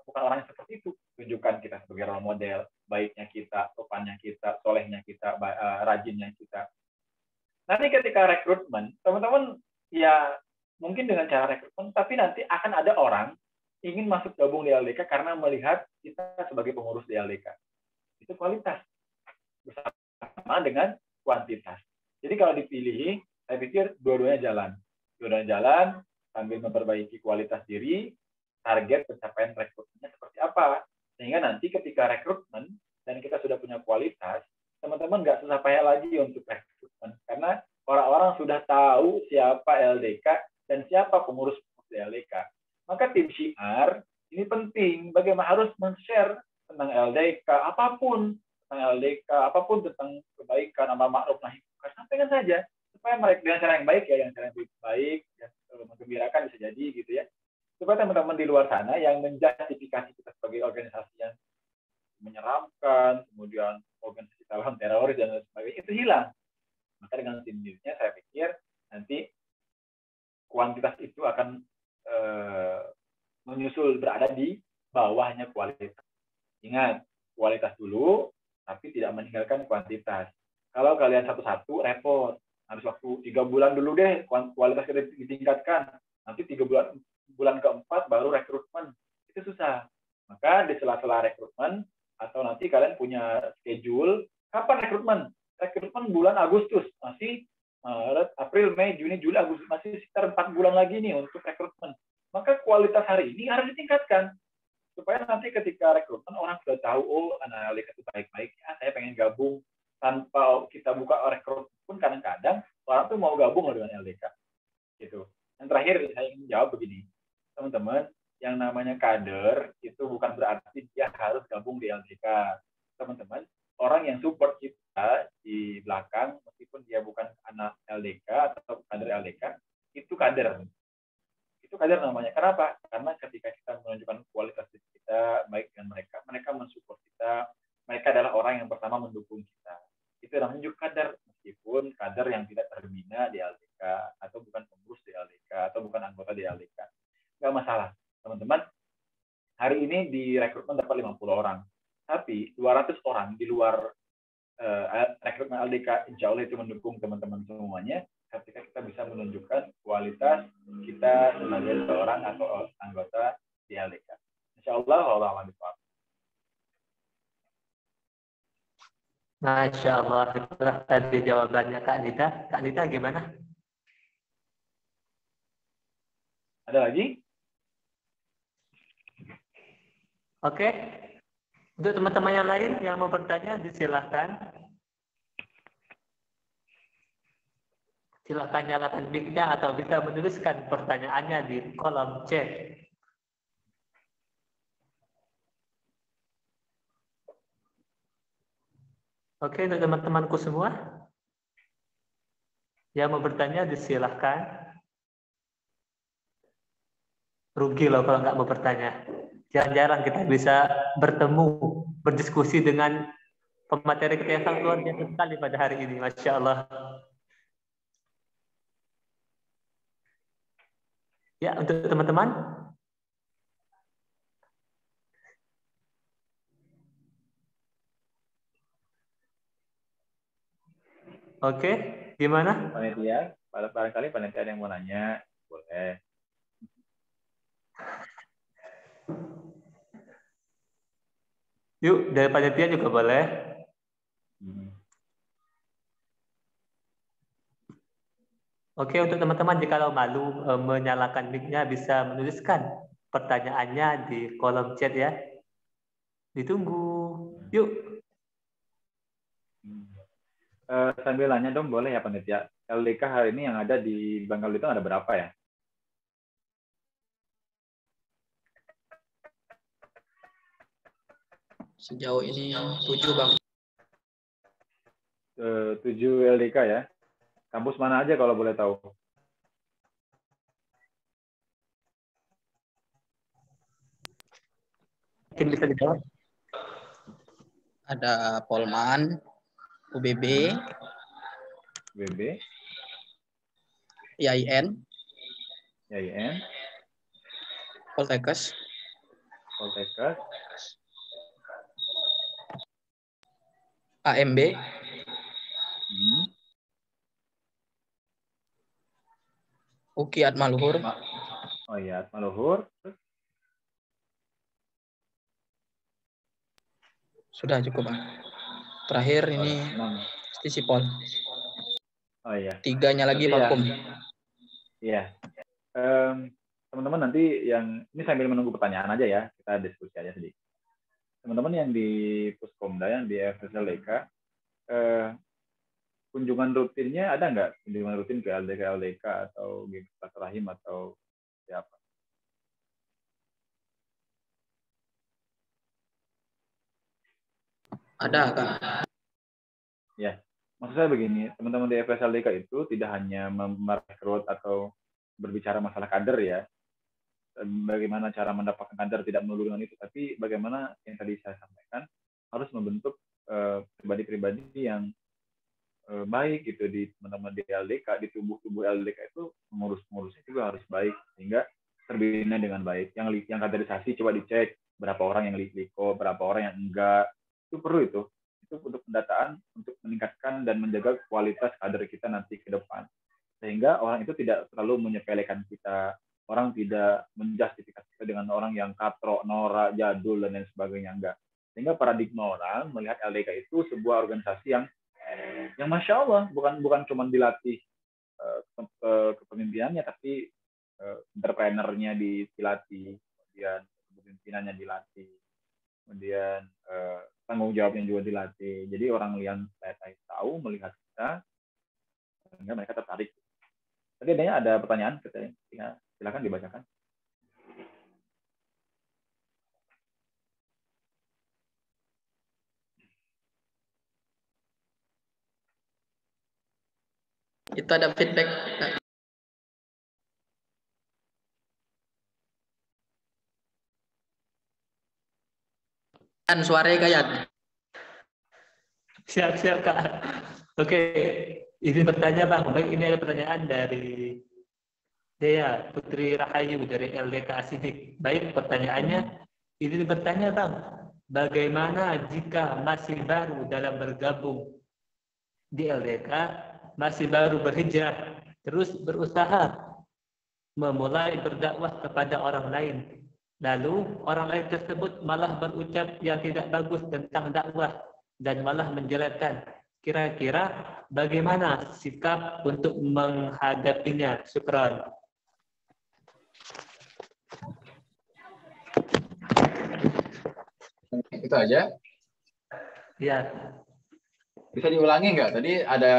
bukan orang yang seperti itu. Tunjukkan kita sebagai role model, baiknya kita, sopannya kita, solehnya kita, rajinnya kita. Nanti ketika rekrutmen, teman-teman ya mungkin dengan cara rekrutmen, tapi nanti akan ada orang ingin masuk gabung di LDK karena melihat kita sebagai pengurus di LDK. Itu kualitas bersama dengan kuantitas. Jadi kalau dipilih, saya pikir dua-duanya jalan sambil memperbaiki kualitas diri, target pencapaian rekrutmennya seperti apa. Sehingga nanti ketika rekrutmen dan kita sudah punya kualitas, teman-teman nggak susah payah lagi untuk rekrutmen. Karena orang-orang sudah tahu siapa LDK dan siapa pengurus di LDK. Maka tim syiar ini penting, bagaimana harus men-share tentang LDK, apapun tentang kebaikan, amar ma'ruf nahi munkar, sampaikan saja supaya mereka dengan cara yang baik yang cara yang baik, menggembirakan bisa jadi gitu ya. Supaya teman-teman di luar sana yang menjustifikasi kita sebagai organisasi yang menyeramkan, kemudian organisasi lawan teroris dan lain sebagainya itu hilang. Maka dengan tim dirinya saya pikir nanti kuantitas itu akan menyusul berada di bawahnya kualitas. Ingat, kualitas dulu, tapi tidak meninggalkan kuantitas. Kalau kalian satu-satu, repot. Harus waktu 3 bulan dulu deh, kualitas kita ditingkatkan. Nanti 3 bulan keempat baru rekrutmen. Itu susah. Maka di sela-sela rekrutmen, atau nanti kalian punya schedule, kapan rekrutmen? Rekrutmen bulan Agustus. Masih Maret, April, Mei, Juni, Juli, Agustus. Masih sekitar 4 bulan lagi nih untuk rekrutmen. Maka kualitas hari ini harus ditingkatkan. Supaya nanti ketika rekrutmen orang sudah tahu, oh anak LDK itu baik-baik, ya saya pengen gabung. Tanpa kita buka rekrutmen pun kadang-kadang orang tuh mau gabung dengan LDK. Gitu. Yang terakhir saya ingin jawab begini, teman-teman, yang namanya kader itu bukan berarti dia harus gabung di LDK. Teman-teman, orang yang support kita di belakang, meskipun dia bukan anak LDK atau kader LDK, itu kader. Itu kader namanya. Kenapa? Karena ketika kita menunjukkan kualitas diri kita baik dengan mereka, mereka mensupport kita, mereka adalah orang yang pertama mendukung kita. Itu namanya juga kader, meskipun kader yang tidak terbina di LDK, atau bukan pengurus di LDK, atau bukan anggota di LDK. Nggak masalah, teman-teman. Hari ini di rekrutmen dapat 50 orang. Tapi 200 orang di luar rekrutmen LDK, insya Allah itu mendukung teman-teman semuanya, ketika kita bisa menunjukkan kualitas kita sebagai seorang atau anggota di LDK. Insya Allah, Allah alam. Masya Allah, itulah tadi jawabannya Kak Nita. Kak Nita gimana? Ada lagi? Oke. Untuk teman-teman yang lain yang mau bertanya, disilahkan. Silakan nyalakan mic-nya atau bisa menuliskan pertanyaannya di kolom chat. Oke, untuk teman-temanku semua yang mau bertanya, disilahkan. Rugi loh kalau nggak mau bertanya. Jarang-jarang kita bisa bertemu, berdiskusi dengan pemateri kita yang sangat luar biasa sekali pada hari ini. Masya Allah. Ya, untuk teman-teman. Oke, gimana? Panitia, barangkali panitia ada yang mau nanya, boleh. Yuk, dari panitia juga boleh. Oke, untuk teman-teman jika malu menyalakan mic-nya bisa menuliskan pertanyaannya di kolom chat ya. Ditunggu. Yuk. Sambil nanya dong, boleh ya panitia? LDK hari ini yang ada di Bangka Belitung ada berapa ya? Sejauh ini 7, Bang. 7 LDK ya. Kampus mana aja kalau boleh tahu? Mungkin bisa dijawab. Ada Polman, UBB, UBB, IAIN, IAIN, Poltekkes, Poltekkes, AMB, UKI Atmaluhur. Oh iya, Atmaluhur. Sudah cukup, Bang. Terakhir ini Stisipol. Oh iya. 3-nya lagi vakum. Iya. Teman-teman nanti yang ini sambil menunggu pertanyaan aja ya, kita diskusi aja sedikit. Teman-teman yang di Puskomda, yang di FSLDK, kunjungan rutinnya ada nggak? Kunjungan rutin ke LDK atau Gimnas Rahim atau siapa? Ada, Kak. Ya, maksud saya begini, teman-teman di FSLDK itu tidak hanya merekrut atau berbicara masalah kader ya, bagaimana cara mendapatkan kader tidak melulu dengan itu, tapi bagaimana yang tadi saya sampaikan harus membentuk pribadi-pribadi yang baik gitu di teman-teman di LDK, di tubuh LDK itu pengurus-pengurusnya juga harus baik sehingga terbina dengan baik. Yang kaderisasi coba dicek berapa orang yang liko, berapa orang yang enggak, itu perlu itu untuk pendataan, untuk meningkatkan dan menjaga kualitas kader kita nanti ke depan. Sehingga orang itu tidak terlalu menyepelekan kita, orang tidak menjustifikasi kita dengan orang yang katrok, norak, jadul, dan lain sebagainya, enggak. Sehingga paradigma orang melihat LDK itu sebuah organisasi yang Masya Allah, bukan cuma dilatih kepemimpinannya, tapi entrepreneurnya dilatih, kemudian kepemimpinannya dilatih, kemudian tanggung jawabnya juga dilatih. Jadi orang yang tahu melihat kita, sehingga mereka tertarik. Tadi ada pertanyaan, silakan dibacakan. Itu ada feedback. Dan suaranya kayak. Siap, Kak. Oke, izin bertanya Bang. Baik, ini ada pertanyaan dari Dea Putri Rahayu dari LDK Asidik. Baik, pertanyaannya, izin bertanya Bang, bagaimana jika masih baru dalam bergabung di LDK, masih baru berhijrah, terus berusaha memulai berdakwah kepada orang lain. Lalu orang lain tersebut malah berucap yang tidak bagus tentang dakwah dan malah menjelekkan. Kira-kira bagaimana sikap untuk menghadapinya? Syukran. Itu aja. Ya. Bisa diulangi nggak? Tadi ada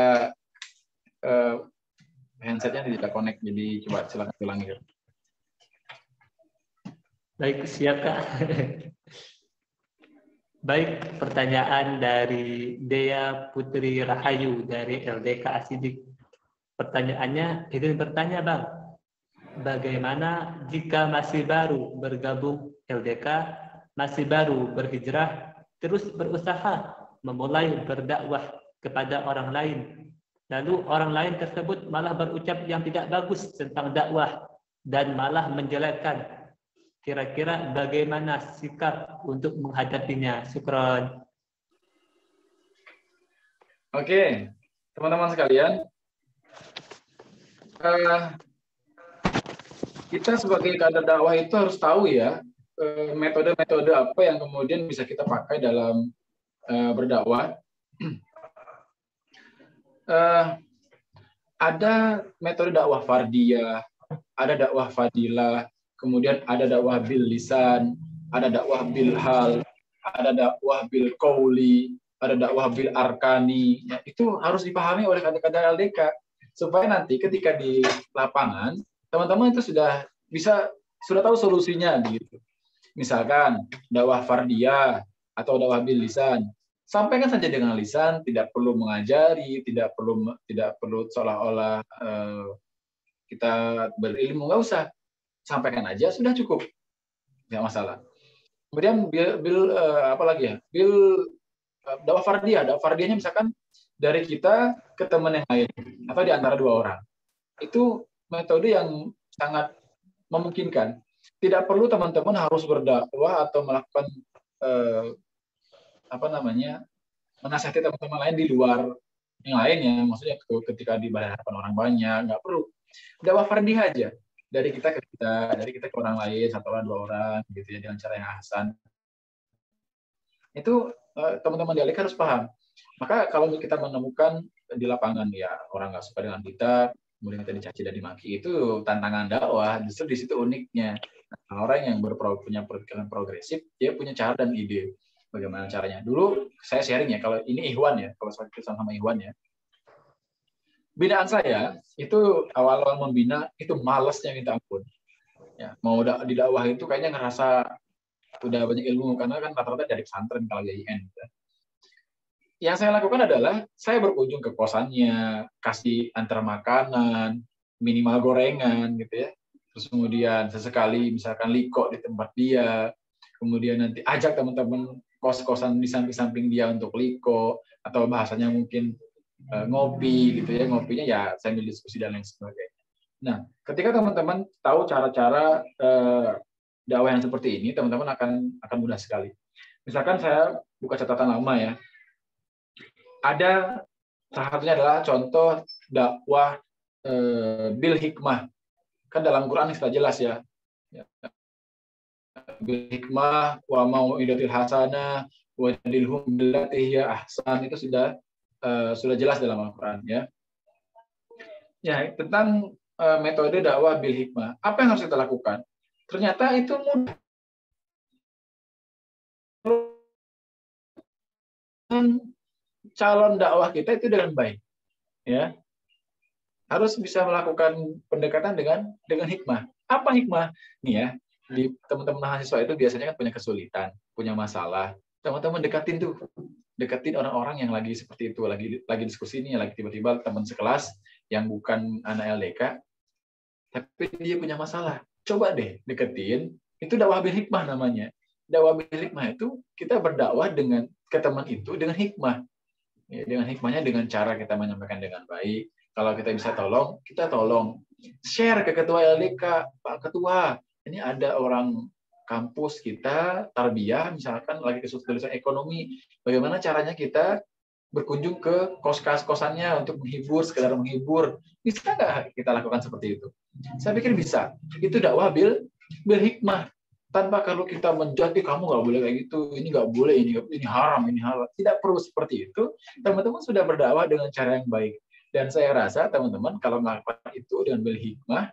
handsetnya tidak connect, jadi coba silakan ulangi. Baik, siap Kak. Baik, pertanyaan dari Dea Putri Rahayu dari LDK Asidik. Pertanyaannya, izin bertanya Bang, bagaimana jika masih baru bergabung LDK, masih baru berhijrah, terus berusaha memulai berdakwah kepada orang lain. Lalu orang lain tersebut malah berucap yang tidak bagus tentang dakwah dan malah menjelekkan. Kira-kira bagaimana sikap untuk menghadapinya? Syukron. Oke, teman-teman sekalian, kita sebagai kader dakwah itu harus tahu ya metode-metode apa yang kemudian bisa kita pakai dalam berdakwah. Ada metode dakwah fardiyah, ada dakwah fadilah, kemudian ada dakwah bil lisan, ada dakwah bil hal, ada dakwah bil qauli, ada dakwah bil arkani. Ya, itu harus dipahami oleh kader-kader LDK supaya nanti ketika di lapangan teman-teman itu sudah tahu solusinya gitu. Misalkan dakwah fardiyah atau dakwah bil lisan, sampaikan saja dengan lisan, tidak perlu mengajari, tidak perlu seolah-olah kita berilmu, nggak usah. Sampaikan aja sudah cukup, nggak masalah. Kemudian apa lagi ya? Dakwah fardiyahnya misalkan dari kita ke teman yang lain atau di antara dua orang. Itu metode yang sangat memungkinkan. Tidak perlu teman-teman harus berdakwah atau melakukan menasihati teman-teman lain di luar yang lainnya. Maksudnya ketika di hadapan orang banyak, nggak perlu. Dakwah fardiyah aja. Dari kita ke orang lain, satu orang, dua orang, gitu ya, dengan cara yang hasan. Itu teman-teman di LDK harus paham. Maka kalau kita menemukan di lapangan ya orang nggak suka dengan kita, kemudian kita dicaci dan dimaki, itu tantangan dakwah. Justru di situ uniknya. Nah, orang yang punya pemikiran progresif, dia punya cara dan ide bagaimana caranya. Dulu saya sharing ya, kalau ini Ikhwan ya, kalau saya sama Ikhwan ya. Binaan saya itu awal-awal membina itu malesnya minta ampun. Ya, mau di dakwah itu kayaknya ngerasa udah banyak ilmu karena kan rata-rata dari pesantren kalau JIN. Yang saya lakukan adalah saya berkunjung ke kosannya, kasih antar makanan, minimal gorengan gitu ya. Terus kemudian sesekali misalkan liko di tempat dia, kemudian nanti ajak teman-teman kos-kosan di samping-samping dia untuk liko, atau bahasanya mungkin ngopi gitu ya, ngopinya ya sambil diskusi dan lain sebagainya. Nah, ketika teman-teman tahu cara-cara dakwah yang seperti ini, teman-teman akan mudah sekali. Misalkan saya buka catatan lama ya. Ada salah satunya adalah contoh dakwah bil hikmah. Kan dalam Quran sudah jelas ya. Bil hikmah wa mau'idatil hasanah wa jadilhum billati hiya ahsan, itu sudah jelas dalam Al-Quran ya. Ya, tentang metode dakwah bil hikmah. Apa yang harus kita lakukan? Ternyata itu mudah. Calon dakwah kita itu dengan baik. Ya. Harus bisa melakukan pendekatan dengan hikmah. Apa hikmah? Nih ya, di teman-teman mahasiswa itu biasanya kan punya kesulitan, punya masalah. Teman-teman dekatin tuh. deketin orang-orang yang lagi seperti itu, lagi diskusi nih, lagi tiba-tiba teman sekelas yang bukan anak LDK, tapi dia punya masalah. Coba deh deketin, itu dakwah bil hikmah namanya. Dakwah bil hikmah itu kita berdakwah dengan ke teman itu dengan hikmah. Ya, dengan hikmahnya dengan cara kita menyampaikan dengan baik. Kalau kita bisa tolong, kita tolong. Share ke ketua LDK, Pak Ketua, ini ada orang kampus kita, tarbiyah, misalkan lagi kesulitan ekonomi. Bagaimana caranya kita berkunjung ke kos-kosannya untuk menghibur, sekedar menghibur. Bisa nggak kita lakukan seperti itu? Saya pikir bisa. Itu dakwah bil hikmah. Tanpa kalau kita menjati, kamu nggak boleh kayak gitu, ini nggak boleh, ini haram, ini halal. Tidak perlu seperti itu. Teman-teman sudah berdakwah dengan cara yang baik. Dan saya rasa teman-teman kalau melakukan itu dengan bil hikmah,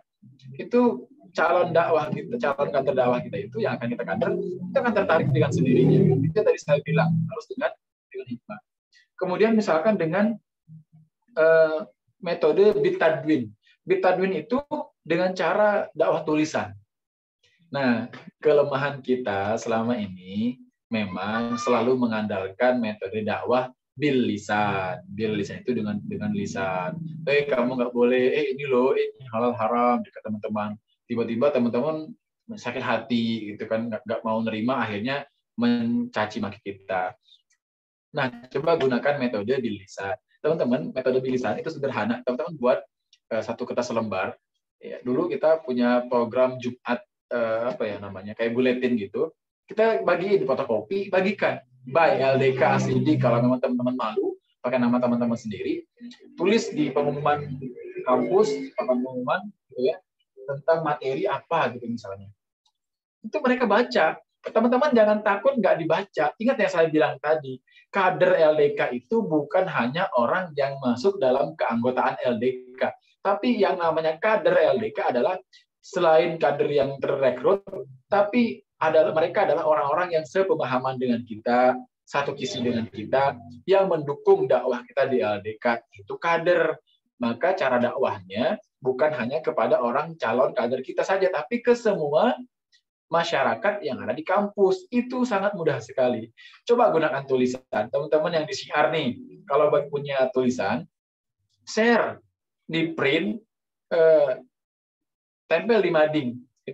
itu calon dakwah kita, calon kantor dakwah kita itu yang akan kita kader, kita akan tertarik dengan sendirinya. Itu tadi saya bilang harus dengan hikmah. Kemudian misalkan dengan metode bitadwin. Bitadwin itu dengan cara dakwah tulisan. Nah, kelemahan kita selama ini memang selalu mengandalkan metode dakwah bil lisan. Bil lisan itu dengan lisan. Kamu nggak boleh, ini loh, ini halal haram dekat teman-teman. Tiba-tiba teman-teman sakit hati gitu kan, nggak mau nerima, akhirnya mencaci maki kita. Nah, coba gunakan metode bil lisan. Teman-teman, metode bil lisan itu sederhana. Teman-teman buat satu kertas lembar. Ya, dulu kita punya program Jumat kayak buletin gitu. Kita bagi di fotokopi, bagikan by LDK ASIDI. Kalau memang teman-teman malu pakai nama teman-teman sendiri, tulis di pengumuman kampus, pengumuman gitu ya, tentang materi apa gitu misalnya. Itu mereka baca. Teman-teman jangan takut nggak dibaca. Ingat yang saya bilang tadi, kader LDK itu bukan hanya orang yang masuk dalam keanggotaan LDK, tapi yang namanya kader LDK adalah selain kader yang terrekrut, tapi mereka adalah orang-orang yang sepemahaman dengan kita, satu visi dengan kita, yang mendukung dakwah kita di LDK, itu kader. Maka cara dakwahnya bukan hanya kepada orang calon kader kita saja, tapi ke semua masyarakat yang ada di kampus. Itu sangat mudah sekali. Coba gunakan tulisan. Teman-teman yang di syiar nih, kalau punya tulisan, share, di print, tempel di mading.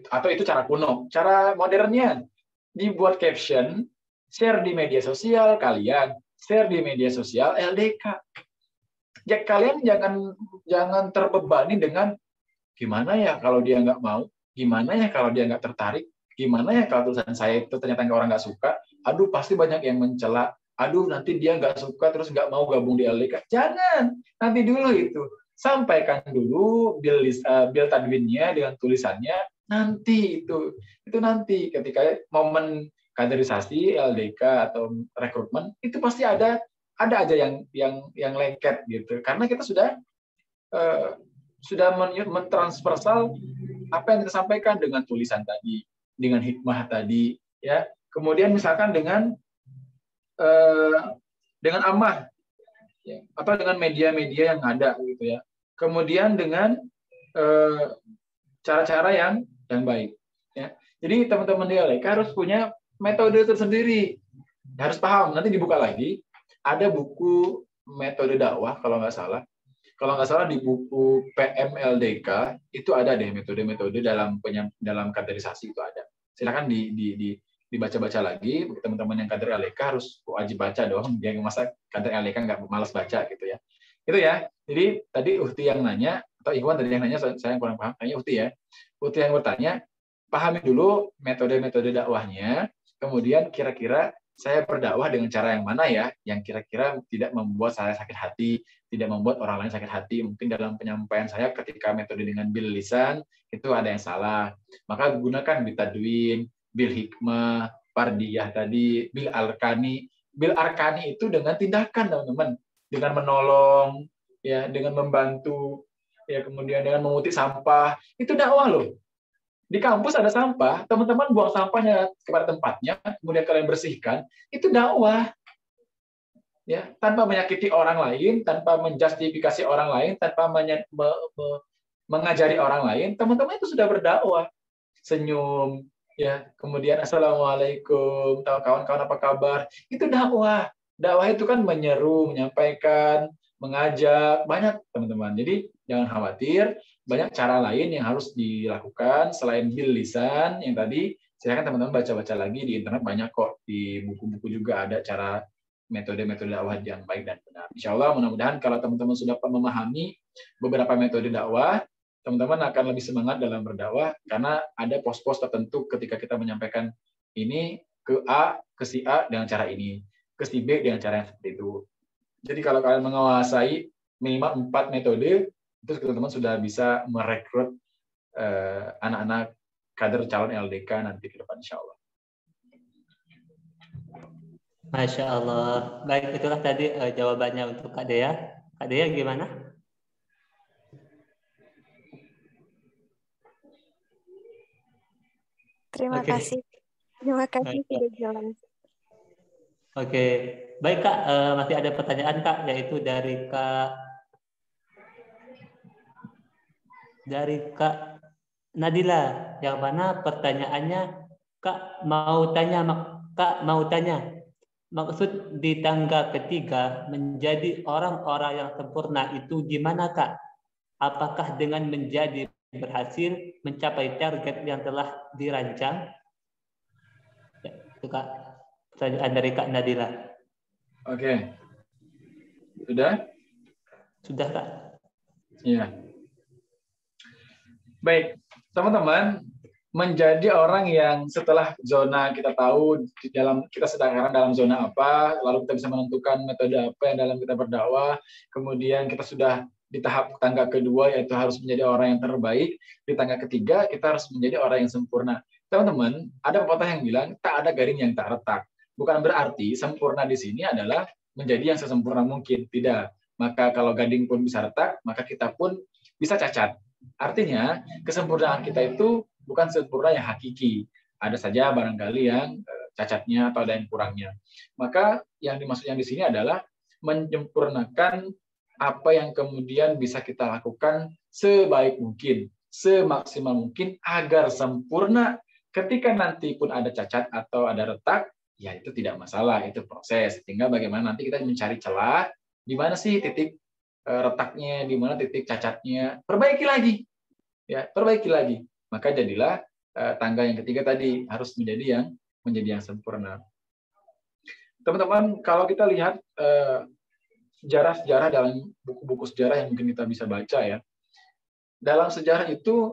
Atau itu cara kuno. Cara modernnya, dibuat caption, share di media sosial kalian, share di media sosial LDK. Ya, kalian jangan terbebani dengan gimana ya kalau dia nggak mau, gimana ya kalau dia nggak tertarik, gimana ya kalau tulisan saya itu ternyata orang nggak suka, aduh pasti banyak yang mencela, aduh nanti dia nggak suka terus nggak mau gabung di LDK. Jangan, nanti dulu itu. Sampaikan dulu bil tadwinnya dengan tulisannya, nanti itu nanti ketika momen kaderisasi LDK atau rekrutmen itu pasti ada aja yang lengket gitu, karena kita sudah mentransversal apa yang kita sampaikan dengan tulisan tadi, dengan hikmah tadi, ya. Kemudian misalkan dengan amah, ya, atau dengan media-media yang ada gitu ya. Kemudian dengan cara-cara yang baik. Ya. Jadi teman-teman di LDK harus punya metode tersendiri. Harus paham. Nanti dibuka lagi. Ada buku metode dakwah kalau nggak salah. Kalau nggak salah di buku PMLDK itu ada deh metode-metode dalam kaderisasi itu ada. Silakan dibaca-baca lagi. Teman-teman yang kader LDK harus wajib baca dong. Yang masa kader LDK nggak malas baca gitu ya. Itu ya. Jadi tadi Uhti yang nanya, atau Ikhwan tadi yang nanya, saya yang kurang paham, kayaknya Uhti ya. Uhti yang bertanya, pahami dulu metode-metode dakwahnya, kemudian kira-kira saya berdakwah dengan cara yang mana ya, yang kira-kira tidak membuat saya sakit hati, tidak membuat orang lain sakit hati. Mungkin dalam penyampaian saya ketika metode dengan bil lisan, itu ada yang salah. Maka gunakan bitadwin, bil hikmah, pardiyah tadi, bil arkani. Bil arkani itu dengan tindakan, teman-teman. Dengan menolong, ya, dengan membantu, ya, kemudian dengan memungut sampah, itu dakwah loh. Di kampus ada sampah, teman-teman buang sampahnya kepada tempatnya, kemudian kalian bersihkan, itu dakwah. Ya, tanpa menyakiti orang lain, tanpa menjustifikasi orang lain, tanpa mengajari orang lain, teman-teman itu sudah berdakwah. Senyum, ya, kemudian assalamualaikum, kawan-kawan apa kabar? Itu dakwah. Dakwah itu kan menyeru, menyampaikan, mengajak, banyak teman-teman. Jadi jangan khawatir, banyak cara lain yang harus dilakukan selain bil lisan yang tadi. Silakan teman-teman baca-baca lagi di internet, banyak kok, di buku-buku juga ada cara metode-metode dakwah yang baik dan benar. Insya Allah mudah-mudahan kalau teman-teman sudah memahami beberapa metode dakwah, teman-teman akan lebih semangat dalam berdakwah karena ada pos-pos tertentu ketika kita menyampaikan ini ke A, ke si A dengan cara ini, ke si B dengan cara yang seperti itu. Jadi kalau kalian menguasai minimal 4 metode, itu teman-teman sudah bisa merekrut anak-anak kader calon LDK nanti ke depan insya Allah. Masya Allah. Baik, itulah tadi jawabannya untuk Kak Dea. Kak Dea gimana? Terima kasih. Terima kasih sudah jelas. Oke. Baik Kak, masih ada pertanyaan Kak, yaitu dari Kak Nadila, yang mana pertanyaannya Kak mau tanya maksud di tangga ketiga menjadi orang-orang yang sempurna itu gimana Kak? Apakah dengan menjadi berhasil mencapai target yang telah dirancang? Ya, itu Kak, pertanyaan dari Kak Nadila. Oke. Sudah? Sudah Kak. Iya. Baik, teman-teman, menjadi orang yang setelah zona kita tahu kita sedang dalam zona apa, lalu kita bisa menentukan metode apa yang dalam kita berdakwah, kemudian kita sudah di tahap tangga kedua yaitu harus menjadi orang yang terbaik, di tangga ketiga kita harus menjadi orang yang sempurna. Teman-teman, ada pepatah yang bilang tak ada garing yang tak retak. Bukan berarti sempurna di sini adalah menjadi yang sesempurna mungkin, tidak. Maka kalau gading pun bisa retak, maka kita pun bisa cacat. Artinya, kesempurnaan kita itu bukan sempurna yang hakiki. Ada saja barangkali yang cacatnya atau ada yang kurangnya. Maka yang dimaksudnya di sini adalah menyempurnakan apa yang kemudian bisa kita lakukan sebaik mungkin, semaksimal mungkin agar sempurna. Ketika nanti pun ada cacat atau ada retak, ya itu tidak masalah, itu proses. Tinggal bagaimana nanti kita mencari celah, di mana sih titik retaknya, di mana titik cacatnya, perbaiki lagi. Ya, perbaiki lagi. Maka jadilah tangga yang ketiga tadi harus menjadi yang sempurna. Teman-teman, kalau kita lihat sejarah-sejarah dalam buku-buku sejarah yang mungkin kita bisa baca ya. Dalam sejarah itu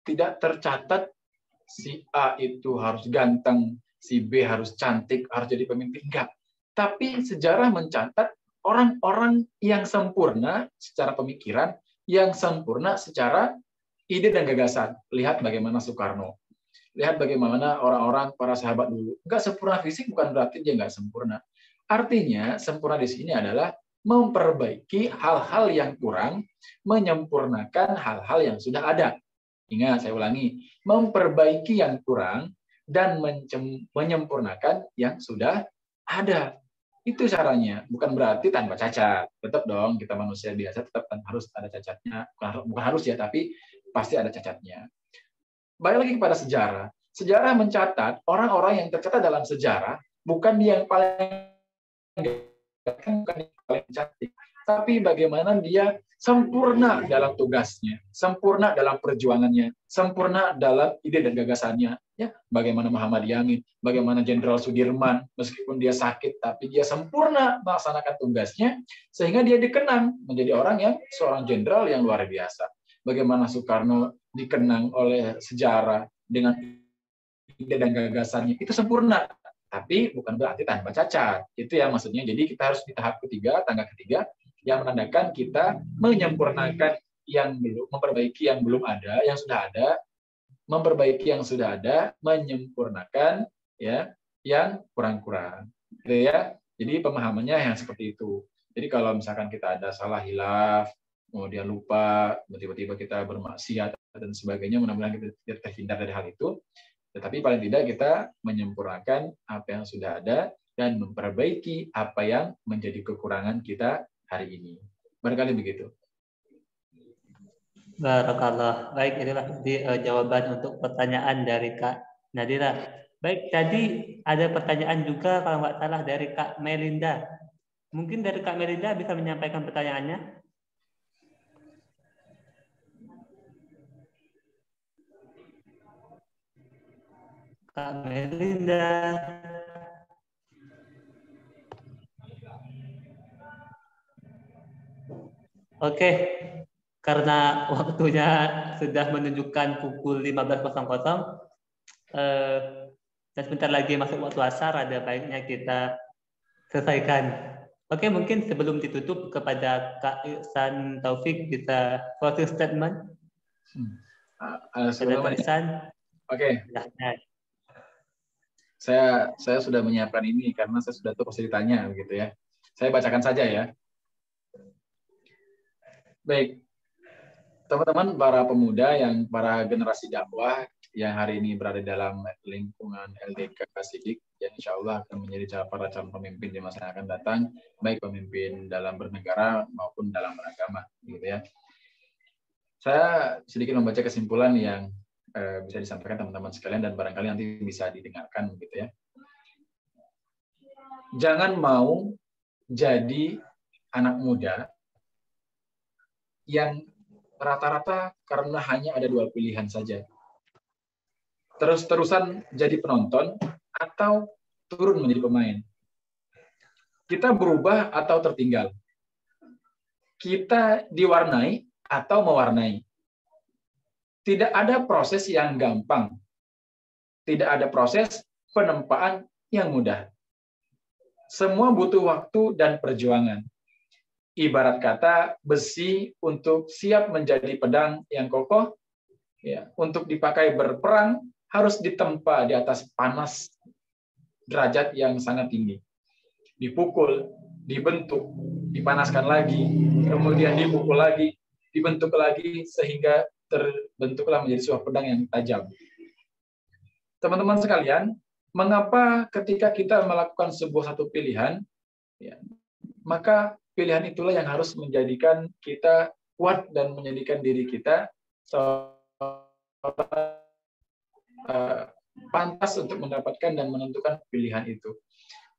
tidak tercatat si A itu harus ganteng, si B harus cantik, harus jadi pemimpin, enggak. Tapi sejarah mencatat orang-orang yang sempurna secara pemikiran, yang sempurna secara ide dan gagasan. Lihat bagaimana Soekarno. Lihat bagaimana orang-orang, para sahabat dulu. Enggak sempurna fisik bukan berarti dia enggak sempurna. Artinya, sempurna di sini adalah memperbaiki hal-hal yang kurang, menyempurnakan hal-hal yang sudah ada. Ingat, saya ulangi. Memperbaiki yang kurang dan menyempurnakan yang sudah ada. Itu caranya, bukan berarti tanpa cacat. Tetap dong, kita manusia biasa tetap harus ada cacatnya. Bukan harus ya, tapi pasti ada cacatnya. Balik lagi kepada sejarah. Sejarah mencatat orang-orang yang tercatat dalam sejarah bukan dia yang paling cantik, tapi bagaimana dia sempurna dalam tugasnya, sempurna dalam perjuangannya, sempurna dalam ide dan gagasannya. Ya, bagaimana Muhammad Yamin, bagaimana Jenderal Sudirman, meskipun dia sakit, tapi dia sempurna melaksanakan tugasnya, sehingga dia dikenang menjadi orang yang seorang jenderal yang luar biasa. Bagaimana Soekarno dikenang oleh sejarah dengan ide dan gagasannya, itu sempurna. Tapi bukan berarti tanpa cacat. Itu ya maksudnya. Jadi kita harus di tahap ketiga, tangga ketiga, yang menandakan kita menyempurnakan yang belum, memperbaiki yang belum ada, yang sudah ada, memperbaiki yang sudah ada, menyempurnakan ya yang kurang-kurang. Gitu ya. Jadi pemahamannya yang seperti itu. Jadi kalau misalkan kita ada salah hilaf, kemudian lupa, tiba-tiba kita bermaksiat dan sebagainya, mudah-mudahan kita terhindar dari hal itu. Tetapi paling tidak kita menyempurnakan apa yang sudah ada dan memperbaiki apa yang menjadi kekurangan kita hari ini. Barangkali begitu. Barakallah. Baik, itulah jawaban untuk pertanyaan dari Kak Nadira. Baik, tadi ada pertanyaan juga kalau nggak salah dari Kak Melinda. Mungkin dari Kak Melinda bisa menyampaikan pertanyaannya. Kak Melinda. Oke, karena waktunya sudah menunjukkan pukul 15.00, dan sebentar lagi masuk waktu asar, ada baiknya kita selesaikan. Oke, mungkin sebelum ditutup kepada Kak Ihsan Taufik bisa closing statement. Sebelum Kak Ihsan. Oke. Saya sudah menyiapkan ini karena saya sudah tahu pasti ditanya begitu ya. Saya bacakan saja ya. Baik, teman-teman para pemuda para generasi dakwah yang hari ini berada dalam lingkungan LDK Sidik, yang insya Allah akan menjadi para calon pemimpin di masa yang akan datang, baik pemimpin dalam bernegara maupun dalam beragama, gitu ya. Saya sedikit membaca kesimpulan yang bisa disampaikan teman-teman sekalian dan barangkali nanti bisa didengarkan, gitu ya. Jangan mau jadi anak muda yang rata-rata karena hanya ada 2 pilihan saja. Terus-terusan jadi penonton atau turun menjadi pemain. Kita berubah atau tertinggal. Kita diwarnai atau mewarnai. Tidak ada proses yang gampang. Tidak ada proses penempaan yang mudah. Semua butuh waktu dan perjuangan. Ibarat kata besi untuk siap menjadi pedang yang kokoh, ya, untuk dipakai berperang harus ditempa di atas panas derajat yang sangat tinggi. Dipukul, dibentuk, dipanaskan lagi, kemudian dipukul lagi, dibentuk lagi sehingga terbentuklah menjadi sebuah pedang yang tajam. Teman-teman sekalian, mengapa ketika kita melakukan satu pilihan, ya, maka pilihan itulah yang harus menjadikan kita kuat dan menjadikan diri kita pantas untuk mendapatkan dan menentukan pilihan itu.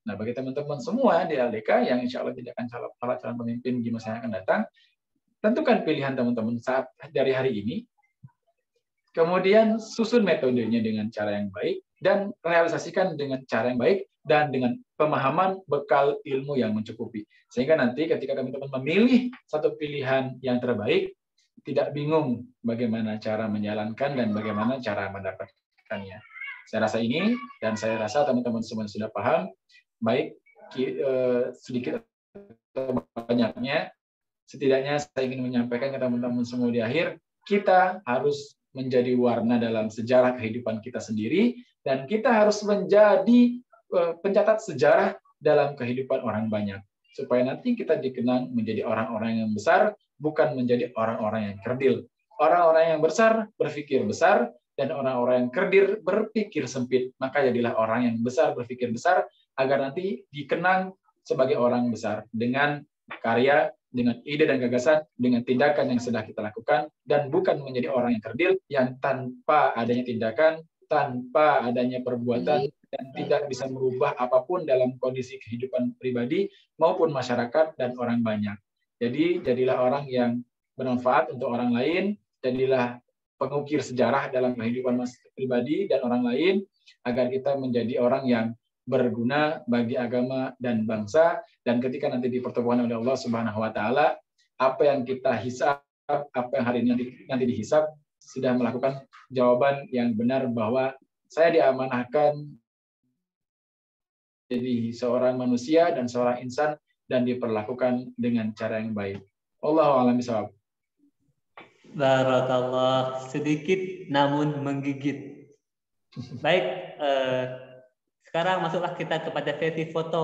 Nah, bagi teman-teman semua di LDK yang insya Allah tidak akan calon pemimpin di masa yang akan datang, tentukan pilihan teman-teman saat dari hari ini, kemudian susun metodenya dengan cara yang baik, dan realisasikan dengan cara yang baik, dan dengan pemahaman bekal ilmu yang mencukupi. Sehingga nanti ketika teman-teman memilih satu pilihan yang terbaik, tidak bingung bagaimana cara menjalankan dan bagaimana cara mendapatkannya. Saya rasa ini, dan saya rasa teman-teman semua sudah paham, baik sedikit atau banyaknya, setidaknya saya ingin menyampaikan ke teman-teman semua di akhir, kita harus menjadi warna dalam sejarah kehidupan kita sendiri, dan kita harus menjadi pencatat sejarah dalam kehidupan orang banyak, supaya nanti kita dikenang menjadi orang-orang yang besar, bukan menjadi orang-orang yang kerdil. Orang-orang yang besar berpikir besar, dan orang-orang yang kerdil berpikir sempit. Maka jadilah orang yang besar berpikir besar, agar nanti dikenang sebagai orang besar dengan karya, dengan ide dan gagasan, dengan tindakan yang sudah kita lakukan, dan bukan menjadi orang yang kerdil yang tanpa adanya tindakan, tanpa adanya perbuatan, dan tidak bisa merubah apapun dalam kondisi kehidupan pribadi maupun masyarakat dan orang banyak. Jadi jadilah orang yang bermanfaat untuk orang lain, jadilah pengukir sejarah dalam kehidupan pribadi dan orang lain, agar kita menjadi orang yang berguna bagi agama dan bangsa, dan ketika nanti dipertemukan oleh Allah Subhanahu wa taala, apa yang kita hisab, apa yang hari ini nanti dihisab, sudah melakukan jawaban yang benar bahwa saya diamanahkan jadi seorang manusia dan seorang insan, dan diperlakukan dengan cara yang baik. Allahu a'lam bishawab. Barakallah, sedikit namun menggigit. Baik, sekarang masuklah kita kepada sesi foto.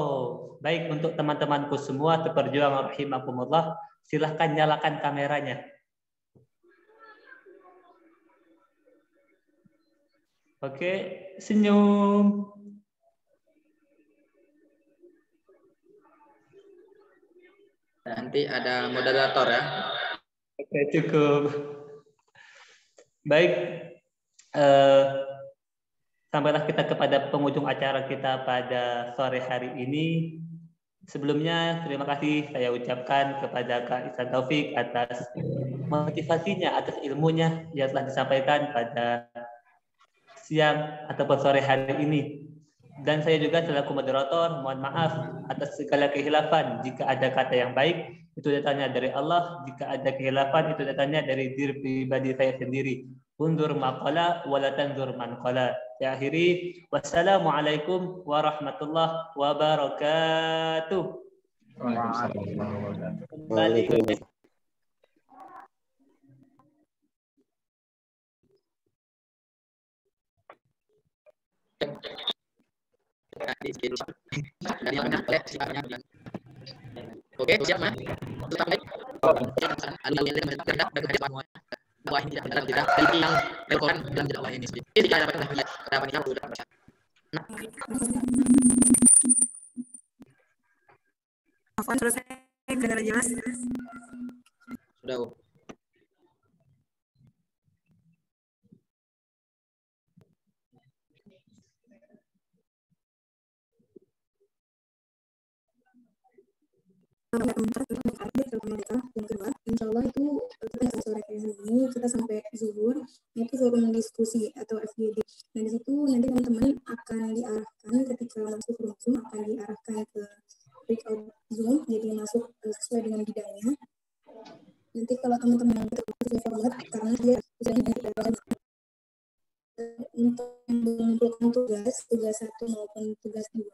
Baik, untuk teman-temanku semua seperjuang rahimakumullah, silahkan nyalakan kameranya. Oke, senyum. Nanti ada moderator ya. Oke, cukup. Baik, sampailah kita kepada penghujung acara kita pada sore hari ini. Sebelumnya terima kasih saya ucapkan kepada Kak Ihsan Taufik atas motivasinya, atas ilmunya yang telah disampaikan pada siang ataupun sore hari ini. Dan saya juga selaku moderator mohon maaf atas segala kehilafan. Jika ada kata yang baik itu datangnya dari Allah, jika ada kehilafan itu datangnya dari diri pribadi saya sendiri. Undur maqala wa la tanzur man qala. Saya akhiri, wassalamualaikum warahmatullahi wabarakatuh. Waalaikumsalam. Kembali ke Oke, siap Mas. Tetap baik. Dakwah ini tidak dalam jeda. Ini yang dilakukan dalam dakwah ini. Jadi kita dapat melihat harapan yang sudah baca. Afwan, selesai. Kendala jelas. Sudah. Yang kedua, insya Allah itu kita sore hari ini kita sampai zuhur, itu forum diskusi atau FGD. Nah di situ nanti teman-teman akan diarahkan ketika masuk forum Zoom akan diarahkan ke breakout Zoom, jadi masuk sesuai dengan bidangnya. Nanti kalau teman-teman sesuai format karena dia untuk mengumpulkan tugas 1 maupun tugas 2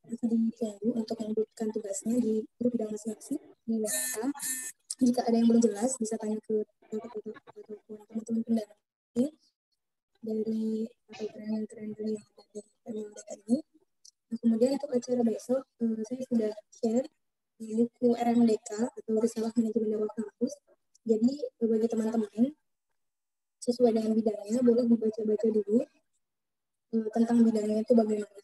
nanti ditunggu untuk mengumpulkan tugasnya di grup bidang masing-masing di WA. Jika ada yang belum jelas bisa tanya ke teman-teman pendamping dari atau trainer-trainer yang ada di MLDK ini. Nah, kemudian untuk acara besok saya sudah share buku RMDK atau Risalah Manajemen Dakwah Kampus. Jadi bagi teman-teman sesuai dengan bidangnya boleh dibaca-baca dulu tentang bidangnya itu bagaimana.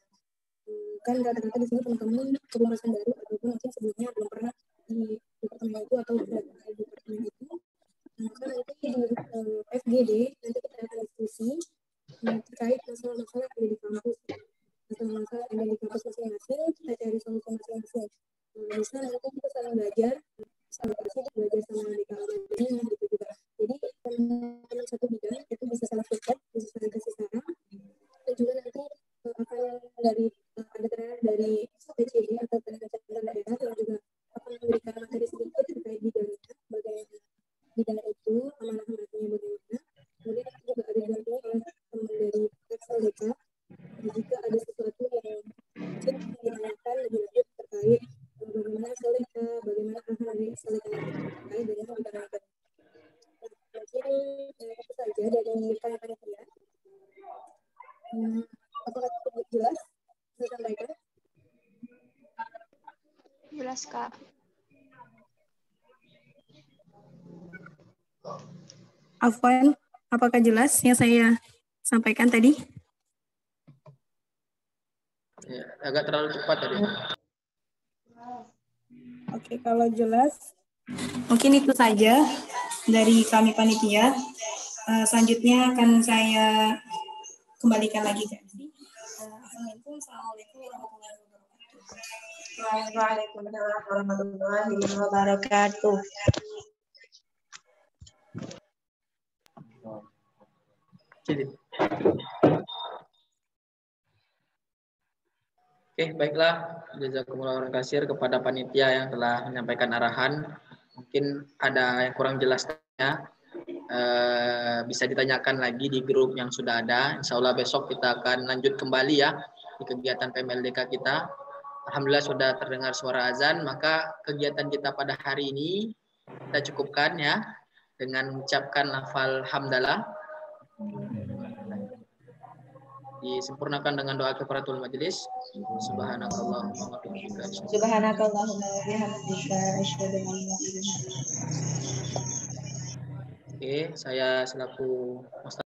Kan rata-rata di sini teman-teman kelulusan baru ataupun mungkin sebelumnya belum pernah di departemen itu atau sudah pernah di departemen itu. Maka nanti di FGD nanti kita akan diskusi terkait masalah-masalah yang ada di kampus atau masalah yang ada di kampus masing-masing, kita cari solusi masing-masing. Bisa nanti kita saling belajar, sama belajar sama adik kelasnya gitu juga. Jadi teman-teman satu bidang itu bisa saling feedback, bisa saling kasih saran, dan juga nanti akan dari ada trainer dari PCD atau tenaga kesehatan daerah yang juga akan memberikan materi sedikit terkait bidangnya, bagaimana bidang itu, amanah-amanahnya bagaimana. Kemudian juga ada didampingi oleh teman dari XLDK. Jika ada sesuatu yang mungkin ditanyakan lebih lanjut terkait bagaimana XLDK, bagaimana arahan dari XLDK terkait dengan bidang itu. Mungkin itu saja dari panitia. Apakah cukup jelas saya sampaikan? Jelas, Kak. Afwan, apakah jelas yang saya sampaikan tadi? Ya, agak terlalu cepat tadi. Oke, kalau jelas, mungkin itu saja dari kami panitia. Selanjutnya akan saya kembalikan lagi ke Adi. Assalamualaikum warahmatullahi wabarakatuh. Waalaikumsalam warahmatullahi wabarakatuh. Oke, baiklah. Jazakumullah khairan katsir kepada panitia yang telah menyampaikan arahan. Mungkin ada yang kurang jelasnya, bisa ditanyakan lagi di grup yang sudah ada. Insya Allah besok kita akan lanjut kembali ya di kegiatan PMLDK kita. Alhamdulillah sudah terdengar suara azan, maka kegiatan kita pada hari ini kita cukupkan ya dengan mengucapkan lafal hamdalah. Disempurnakan dengan doa kafaratul majelis. Subhanakallahumma wa bihamdika. Subhanakallahumma wa bihamdika asyhadu an la ilaha illa anta. Oke, saya selaku